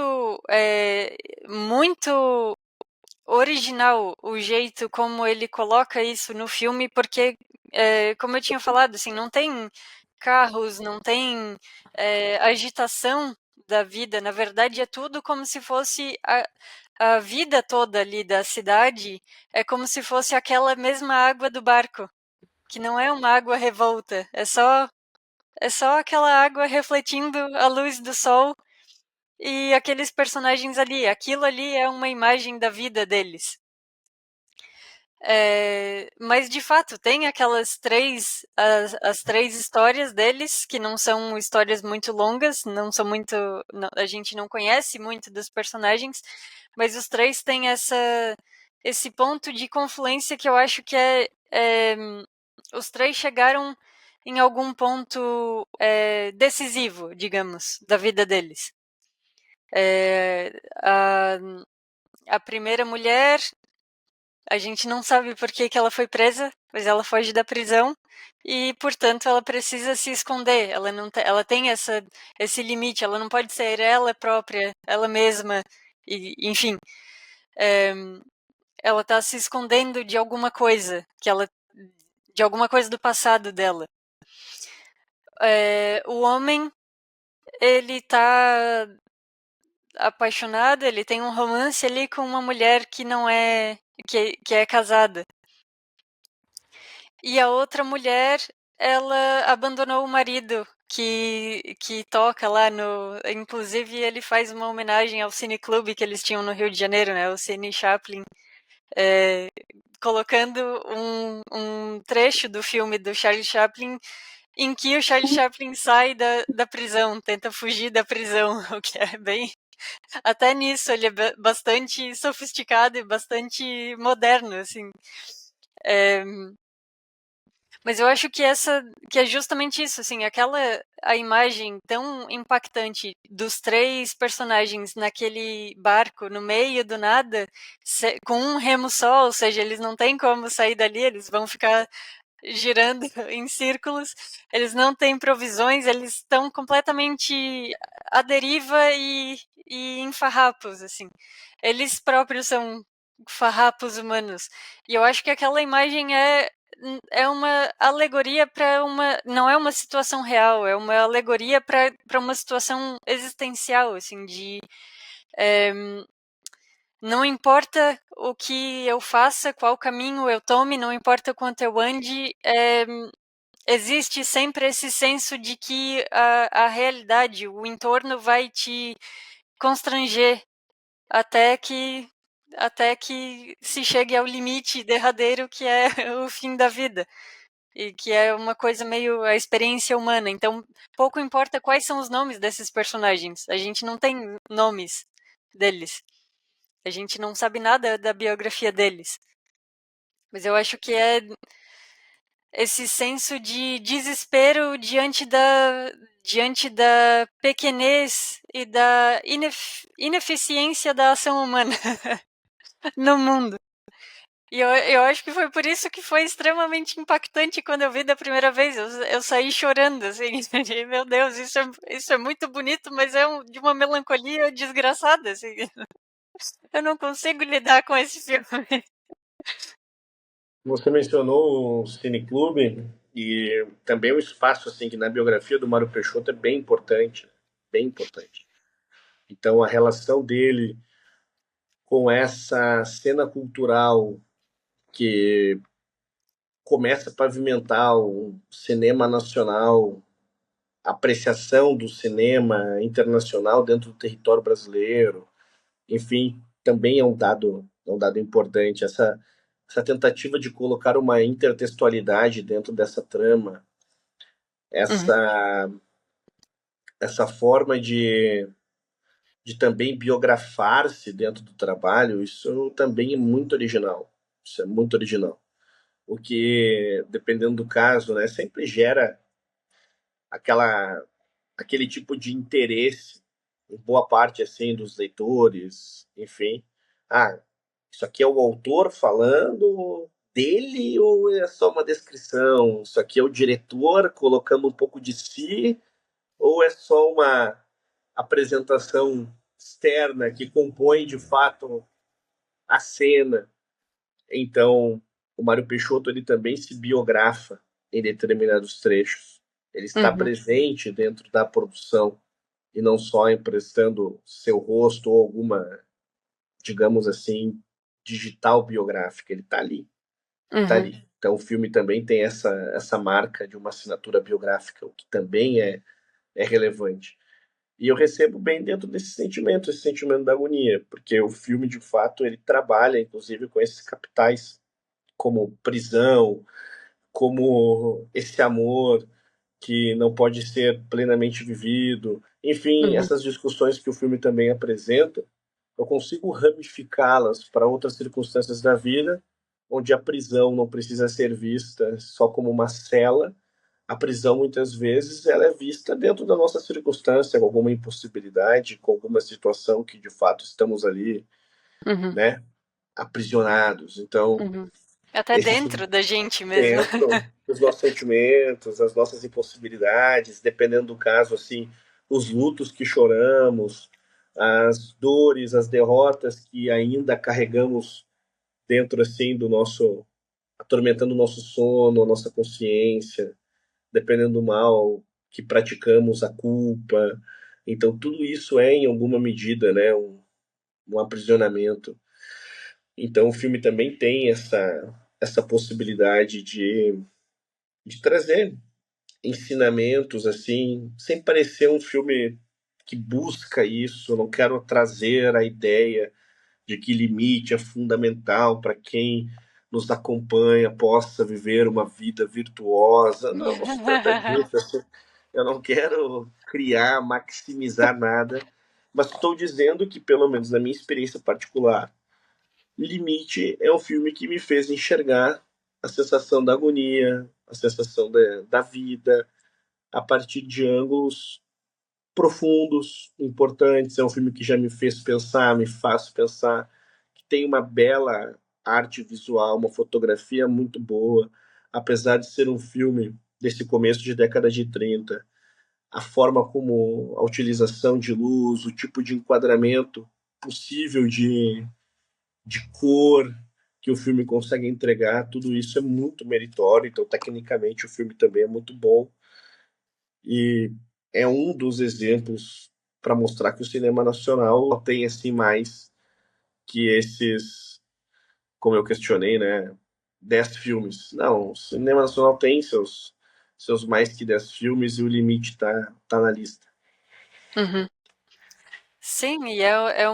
Speaker 1: original o jeito como ele coloca isso no filme, porque, como eu tinha falado, assim, não tem carros, não tem agitação da vida. Na verdade, é tudo como se fosse a vida toda ali da cidade, é como se fosse aquela mesma água do barco, que não é uma água revolta, é só aquela água refletindo a luz do sol e aqueles personagens ali. Aquilo ali é uma imagem da vida deles. Mas de fato, tem aquelas as três histórias deles, que não são histórias muito longas, não são muito. A gente não conhece muito dos personagens, mas os três têm esse ponto de confluência que eu acho que os três chegaram em algum ponto decisivo, digamos, da vida deles. A, a primeira mulher, a gente não sabe por que ela foi presa, mas ela foge da prisão e, portanto, ela precisa se esconder. Ela não ela tem esse limite, ela não pode ser ela própria, ela mesma, enfim. Ela está se escondendo de alguma coisa de alguma coisa do passado dela. O homem, ele está apaixonado, ele tem um romance ali com uma mulher que não é que é casada. E a outra mulher, ela abandonou o marido que toca lá no. Inclusive, ele faz uma homenagem ao cineclube que eles tinham no Rio de Janeiro, né? O Cine Chaplin. Colocando um trecho do filme do Charlie Chaplin em que o Charlie Chaplin sai da prisão, tenta fugir da prisão, o que é bem. Até nisso ele é bastante sofisticado e bastante moderno, assim. Mas eu acho que é justamente isso, assim, a imagem tão impactante dos três personagens naquele barco no meio do nada, com um remo só, ou seja, eles não têm como sair dali, eles vão ficar girando em círculos, eles não têm provisões, eles estão completamente à deriva e em farrapos, assim. Eles próprios são farrapos humanos. E eu acho que aquela imagem é uma alegoria para uma. Não é uma situação real, é uma alegoria para uma situação existencial, assim, de. É, não importa o que eu faça, qual caminho eu tome, não importa o quanto eu ande, existe sempre esse senso de que a realidade, o entorno vai te constranger até que até que se chegue ao limite derradeiro que é o fim da vida e que é uma coisa meio a experiência humana. Então, pouco importa quais são os nomes desses personagens. A gente não tem nomes deles. A gente não sabe nada da biografia deles. Mas eu acho que é esse senso de desespero diante da pequenez e da ineficiência da ação humana no mundo. E eu acho que foi por isso que foi extremamente impactante quando eu vi da primeira vez. Eu saí chorando, assim. Meu Deus, isso é muito bonito, mas é de uma melancolia desgraçada, assim. Eu não consigo lidar com esse filme.
Speaker 2: Você mencionou o Cineclube e também o espaço assim que na biografia do Mário Peixoto é bem importante, bem importante. Então a relação dele com essa cena cultural que começa a pavimentar o cinema nacional, a apreciação do cinema internacional dentro do território brasileiro, enfim, também é um dado importante. Essa tentativa de colocar uma intertextualidade dentro dessa trama,
Speaker 1: Uhum,
Speaker 2: essa, essa forma de também biografar-se dentro do trabalho, isso também é muito original. Isso é muito original. O que, dependendo do caso, né, sempre gera aquela, aquele tipo de interesse em boa parte assim dos leitores, enfim. Ah, isso aqui é o autor falando dele ou é só uma descrição? Isso aqui é o diretor colocando um pouco de si ou é só uma apresentação externa que compõe de fato a cena? Então, o Mário Peixoto ele também se biografa em determinados trechos. Ele está
Speaker 1: uhum,
Speaker 2: presente dentro da produção e não só emprestando seu rosto ou alguma, digamos assim, digital biográfica. Ele está ali, está
Speaker 1: uhum,
Speaker 2: ali. Então o filme também tem essa marca de uma assinatura biográfica, o que também é relevante. E eu recebo bem dentro desse sentimento, esse sentimento da agonia, porque o filme, de fato, ele trabalha, inclusive, com esses capitais como prisão, como esse amor que não pode ser plenamente vivido. Enfim,
Speaker 1: Uhum.
Speaker 2: essas discussões que o filme também apresenta, eu consigo ramificá-las para outras circunstâncias da vida, onde a prisão não precisa ser vista só como uma cela. A prisão, muitas vezes, ela é vista dentro da nossa circunstância, com alguma impossibilidade, com alguma situação que, de fato, estamos ali,
Speaker 1: Uhum.
Speaker 2: né, aprisionados. Então,
Speaker 1: Uhum. Até
Speaker 2: esse
Speaker 1: dentro da gente mesmo.
Speaker 2: dentro dos nossos sentimentos, as nossas impossibilidades, dependendo do caso, assim, os lutos que choramos, as dores, as derrotas que ainda carregamos dentro, assim, do nosso, atormentando o nosso sono, a nossa consciência, dependendo do mal que praticamos, a culpa. Então, tudo isso é, em alguma medida, né, um aprisionamento. Então, o filme também tem essa possibilidade de trazer ensinamentos assim, sem parecer um filme que busca isso. Eu não quero trazer a ideia de que limite é fundamental para quem nos acompanha possa viver uma vida virtuosa. Não, não se trata disso. Assim, eu não quero criar, maximizar nada, mas estou dizendo que, pelo menos na minha experiência particular, Limite é um filme que me fez enxergar a sensação da agonia, a sensação da vida, a partir de ângulos profundos, importantes. É um filme que já me fez pensar, me faz pensar, que tem uma bela arte visual, uma fotografia muito boa, apesar de ser um filme desse começo de década de 30. A forma como a utilização de luz, o tipo de enquadramento possível de cor que o filme consegue entregar, tudo isso é muito meritório. Então, tecnicamente, o filme também é muito bom e é um dos exemplos para mostrar que o cinema nacional tem assim mais que esses, como eu questionei, né, 10 filmes. Não, o cinema nacional tem seus mais que 10 filmes e o limite tá na lista.
Speaker 1: Uhum. Sim, e é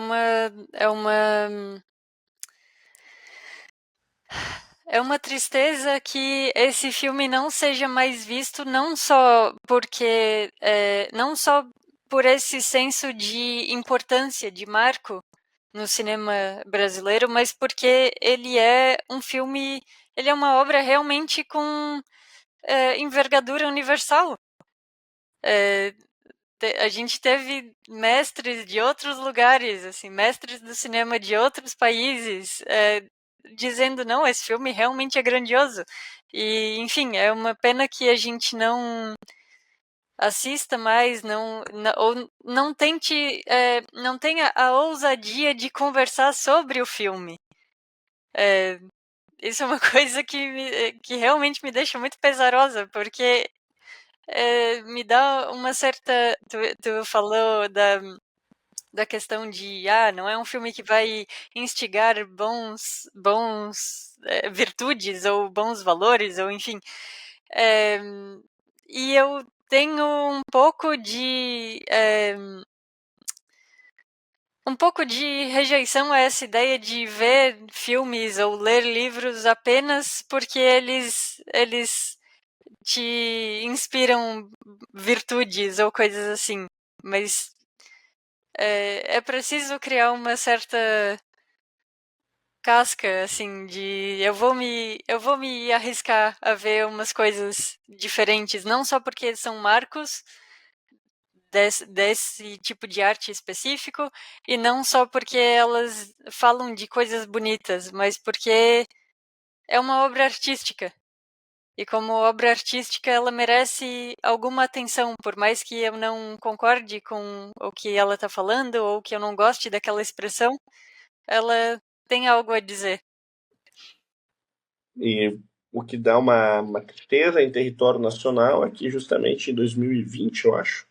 Speaker 1: uma tristeza que esse filme não seja mais visto, não só porque, não só por esse senso de importância, de marco no cinema brasileiro, mas porque ele é um filme, ele é uma obra realmente com envergadura universal. É, a gente teve mestres de outros lugares, assim, mestres do cinema de outros países, dizendo não, esse filme realmente é grandioso. E, enfim, é uma pena que a gente não assista mais, ou não tente, não tenha a ousadia de conversar sobre o filme. É, isso é uma coisa que realmente me deixa muito pesarosa, porque me dá uma certa. Tu falou da questão de, não é um filme que vai instigar bons virtudes ou bons valores, ou enfim. É, e eu tenho um pouco de rejeição a essa ideia de ver filmes ou ler livros apenas porque eles te inspiram virtudes ou coisas assim. Mas é preciso criar uma certa casca, assim, de eu vou me arriscar a ver umas coisas diferentes, não só porque são marcos desse tipo de arte específico, e não só porque elas falam de coisas bonitas, mas porque é uma obra artística. E como obra artística, ela merece alguma atenção, por mais que eu não concorde com o que ela está falando ou que eu não goste daquela expressão, ela tem algo a dizer.
Speaker 2: E o que dá uma tristeza em território nacional é que justamente em 2020, eu acho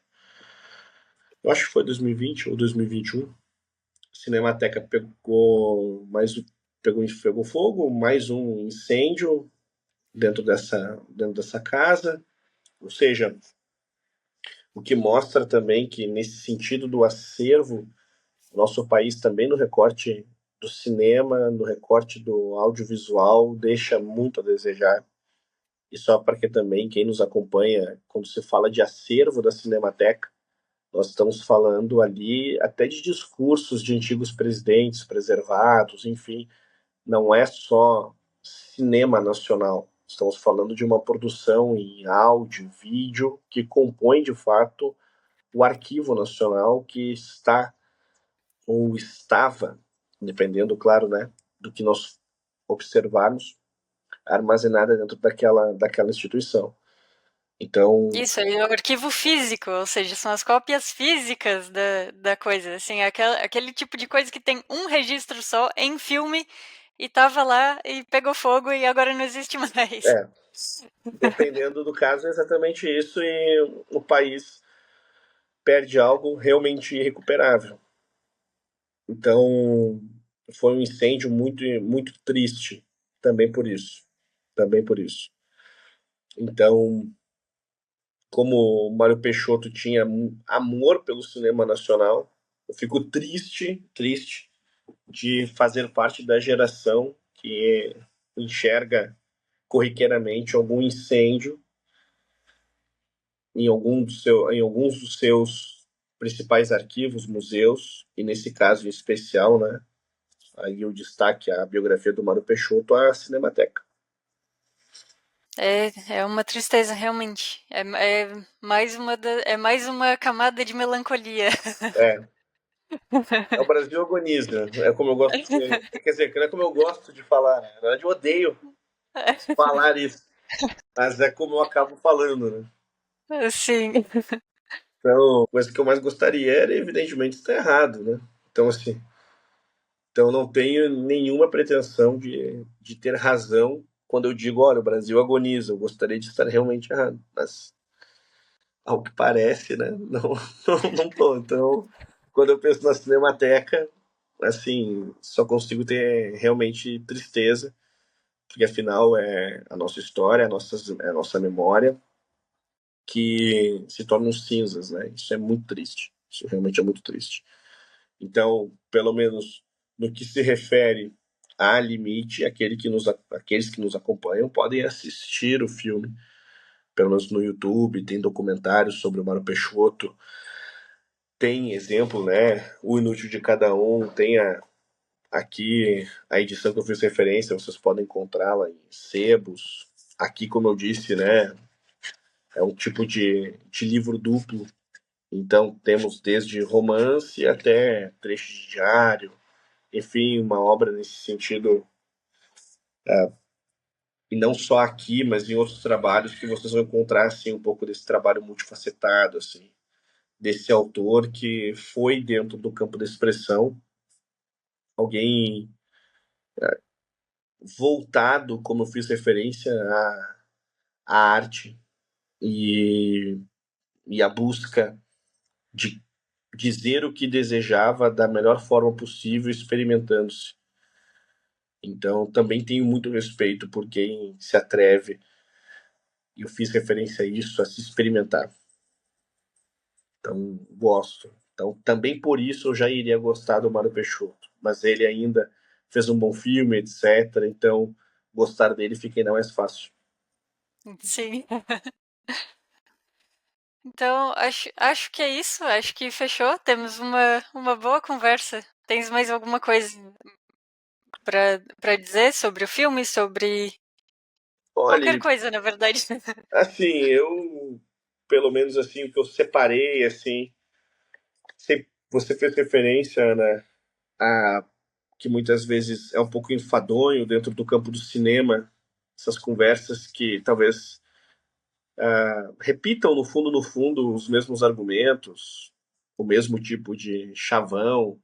Speaker 2: que foi 2020 ou 2021, a Cinemateca pegou fogo, mais um incêndio dentro dessa casa, ou seja, o que mostra também que nesse sentido do acervo, nosso país também no recorte do cinema, no recorte do audiovisual, deixa muito a desejar. E só porque também quem nos acompanha, quando se fala de acervo da Cinemateca, nós estamos falando ali até de discursos de antigos presidentes preservados, enfim, não é só cinema nacional. Estamos falando de uma produção em áudio, vídeo, que compõe de fato o arquivo nacional que está ou estava, dependendo, claro, né, do que nós observarmos, armazenada dentro daquela instituição. Então,
Speaker 1: Isso, é o arquivo físico, ou seja, são as cópias físicas da coisa, assim, aquele tipo de coisa que tem um registro só em filme e tava lá e pegou fogo e agora não existe mais.
Speaker 2: é, dependendo do caso, é exatamente isso, e o país perde algo realmente irrecuperável. Então, foi um incêndio muito, muito triste, também por isso. Também por isso. Então, como o Mário Peixoto tinha amor pelo cinema nacional, eu fico triste, triste de fazer parte da geração que enxerga corriqueiramente algum incêndio em alguns dos seus principais arquivos, museus, e nesse caso em especial, né, aí o destaque a biografia do Mário Peixoto, a Cinemateca.
Speaker 1: É uma tristeza, realmente. É mais uma camada de melancolia.
Speaker 2: É, é o Brasil agoniza, é como eu gosto de, quer dizer, não é como eu gosto de falar, né? Na verdade eu odeio falar isso, mas é como eu acabo falando, né?
Speaker 1: Sim.
Speaker 2: Então, a coisa que eu mais gostaria era, evidentemente, estar errado, né? Então, assim, então não tenho nenhuma pretensão de ter razão quando eu digo, olha, o Brasil agoniza, eu gostaria de estar realmente errado, mas ao que parece, né? Não, não tô. Então, quando eu penso na Cinemateca, assim, só consigo ter realmente tristeza, porque afinal é a nossa história, a nossa memória que se tornam cinzas, né? Isso é muito triste. Isso realmente é muito triste. Então, pelo menos no que se refere a Limite, aqueles que nos acompanham podem assistir o filme, pelo menos no YouTube, tem documentários sobre o Mário Peixoto, tem exemplo, né? O Inútil de Cada Um, tem aqui a edição que eu fiz referência, vocês podem encontrá-la em sebos. Aqui, como eu disse, né? É um tipo de livro duplo. Então, temos desde romance até trecho de diário, enfim, uma obra nesse sentido, e não só aqui, mas em outros trabalhos que vocês vão encontrar assim um pouco desse trabalho multifacetado, assim, desse autor que foi dentro do campo da expressão alguém voltado, como eu fiz referência, à arte e, e à busca de dizer o que desejava da melhor forma possível, experimentando-se. Então, também tenho muito respeito por quem se atreve, e eu fiz referência a isso, a se experimentar. Então, gosto. Então, também por isso eu já iria gostar do Mário Peixoto. Mas ele ainda fez um bom filme, etc. Então, gostar dele fica ainda mais fácil.
Speaker 1: Sim. Então, acho que é isso. Acho que fechou. Temos uma boa conversa. Tens mais alguma coisa para dizer sobre o filme? Sobre qualquer
Speaker 2: Olha,
Speaker 1: coisa, na verdade.
Speaker 2: assim, eu, pelo menos assim, o que eu separei, assim, você fez referência, né, a que muitas vezes é um pouco enfadonho dentro do campo do cinema, essas conversas que talvez repitam no fundo, os mesmos argumentos, o mesmo tipo de chavão.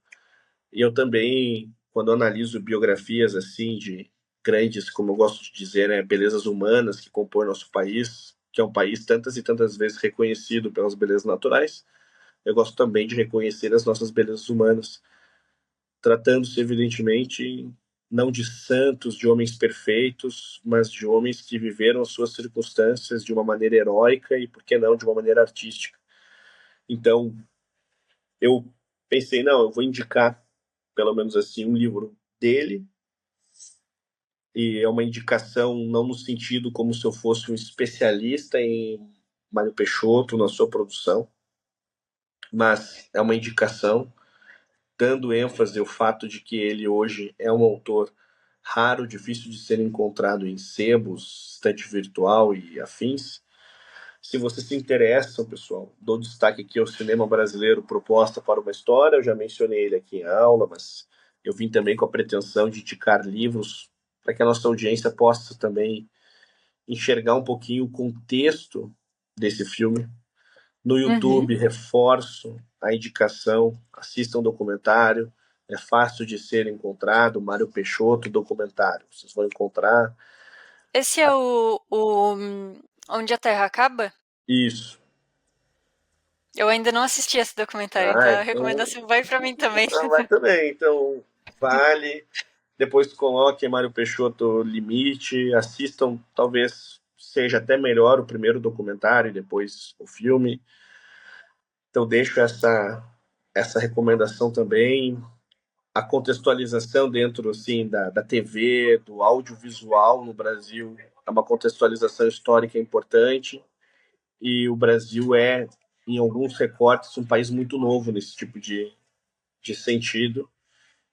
Speaker 2: E eu também, quando analiso biografias assim de grandes, como eu gosto de dizer, né, belezas humanas que compõem nosso país, que é um país tantas e tantas vezes reconhecido pelas belezas naturais, eu gosto também de reconhecer as nossas belezas humanas, tratando-se evidentemente não de santos, de homens perfeitos, mas de homens que viveram as suas circunstâncias de uma maneira heróica e, por que não, de uma maneira artística. Então, eu pensei, não, eu vou indicar, pelo menos assim, um livro dele, e é uma indicação não no sentido como se eu fosse um especialista em Mário Peixoto na sua produção, mas é uma indicação dando ênfase ao fato de que ele hoje é um autor raro, difícil de ser encontrado em sebos, estante virtual e afins. Se você se interessa, pessoal, dou destaque aqui ao cinema brasileiro Proposta para uma História. Eu já mencionei ele aqui em aula, mas eu vim também com a pretensão de indicar livros para que a nossa audiência possa também enxergar um pouquinho o contexto desse filme. No
Speaker 1: Uhum.
Speaker 2: YouTube, reforço a indicação, assistam um documentário, é fácil de ser encontrado, Mário Peixoto, documentário, vocês vão encontrar.
Speaker 1: Esse é Onde a Terra Acaba?
Speaker 2: Isso.
Speaker 1: Eu ainda não assisti esse documentário, então a
Speaker 2: Então,
Speaker 1: recomendação vai pra mim também.
Speaker 2: vai também, então vale, depois coloquem Mário Peixoto Limite, assistam, talvez seja até melhor o primeiro documentário e depois o filme, então deixo essa recomendação também. A contextualização dentro assim da TV, do audiovisual no Brasil, é uma contextualização histórica importante, e o Brasil é, em alguns recortes, um país muito novo nesse tipo de sentido.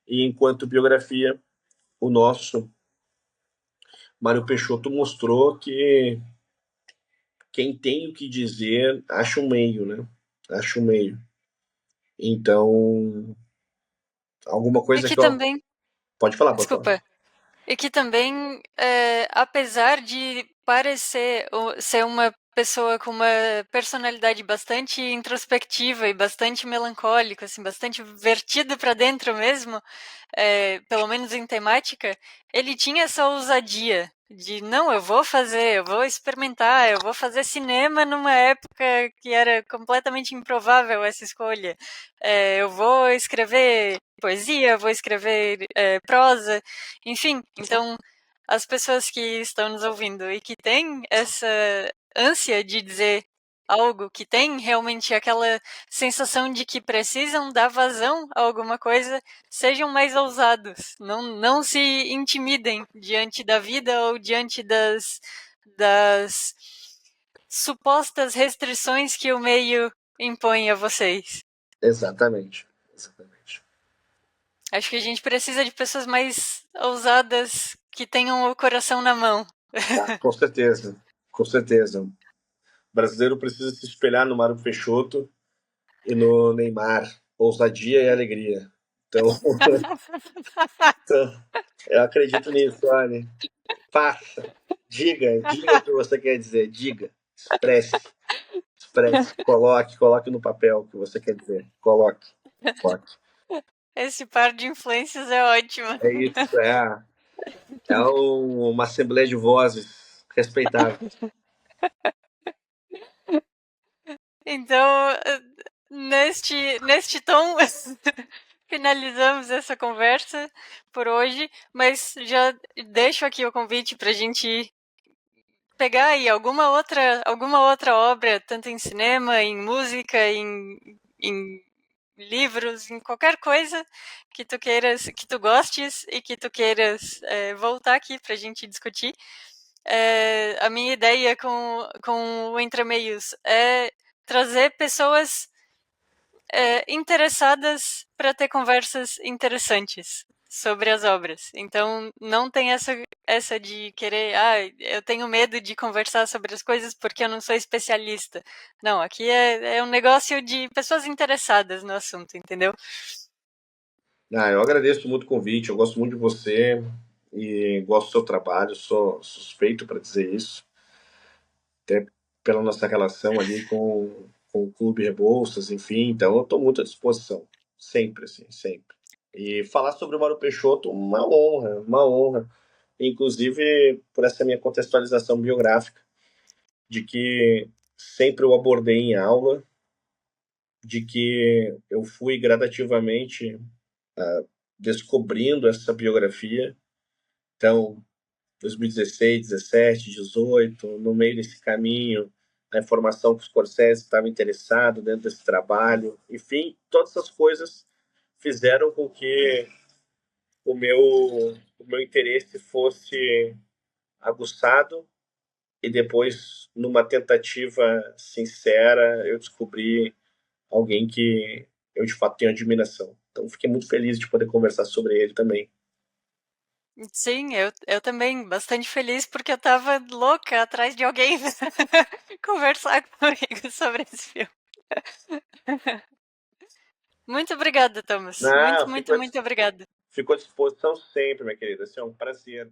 Speaker 2: E enquanto biografia, o nosso Mário Peixoto mostrou que quem tem o que dizer acha um meio, né? Acha um meio. Então, alguma
Speaker 1: E
Speaker 2: coisa
Speaker 1: que
Speaker 2: que eu...
Speaker 1: também,
Speaker 2: Pode falar, pode falar.
Speaker 1: desculpa, e que também, apesar de parecer ser uma pessoa com uma personalidade bastante introspectiva e bastante melancólica, assim, bastante vertido para dentro mesmo, pelo menos em temática, ele tinha essa ousadia de não, eu vou experimentar, eu vou fazer cinema numa época que era completamente improvável essa escolha. Eu vou escrever poesia, vou escrever prosa, enfim. Então, as pessoas que estão nos ouvindo e que têm essa ânsia de dizer algo, que tem realmente aquela sensação de que precisam dar vazão a alguma coisa, sejam mais ousados, não se intimidem diante da vida ou diante das supostas restrições que o meio impõe a vocês.
Speaker 2: Exatamente. Exatamente.
Speaker 1: Acho que a gente precisa de pessoas mais ousadas que tenham o coração na mão.
Speaker 2: Ah, com certeza. Com certeza. O brasileiro precisa se espelhar no Mário Peixoto e no Neymar. Ousadia e alegria. Então, então eu acredito nisso, Anne. Faça. Diga o que você quer dizer. Diga. Expresse. Coloque no papel o que você quer dizer. Coloque.
Speaker 1: Esse par de influências é ótimo.
Speaker 2: É isso, uma assembleia de vozes respeitável.
Speaker 1: Então, neste tom, finalizamos essa conversa por hoje, mas já deixo aqui o convite para a gente pegar aí alguma outra obra, tanto em cinema, em música, em livros, em qualquer coisa que tu queiras, que tu gostes e que tu queiras voltar aqui para a gente discutir. A minha ideia com o Entre Meios é trazer pessoas interessadas para ter conversas interessantes sobre as obras. Então, não tem essa de querer, eu tenho medo de conversar sobre as coisas porque eu não sou especialista. Não, aqui é um negócio de pessoas interessadas no assunto, entendeu?
Speaker 2: Eu agradeço muito o convite, eu gosto muito de você e gosto do seu trabalho, sou suspeito para dizer isso, até pela nossa relação ali com o Clube Rebouças, enfim, então eu estou muito à disposição, sempre, assim, sempre. E falar sobre o Mário Peixoto, uma honra, inclusive por essa minha contextualização biográfica, de que sempre eu abordei em aula, de que eu fui gradativamente descobrindo essa biografia. Então, 2016, 17, 18, no meio desse caminho, a informação que o Scorsese estava interessado dentro desse trabalho, enfim, todas essas coisas fizeram com que o meu interesse fosse aguçado e depois, numa tentativa sincera, eu descobri alguém que eu de fato tenho admiração. Então, fiquei muito feliz de poder conversar sobre ele também.
Speaker 1: Sim, eu também, bastante feliz, porque eu estava louca atrás de alguém conversar comigo sobre esse filme. Muito obrigada, Thomas. Muito,
Speaker 2: Não,
Speaker 1: muito, muito obrigada.
Speaker 2: fico à disposição sempre, minha querida. Assim, é um prazer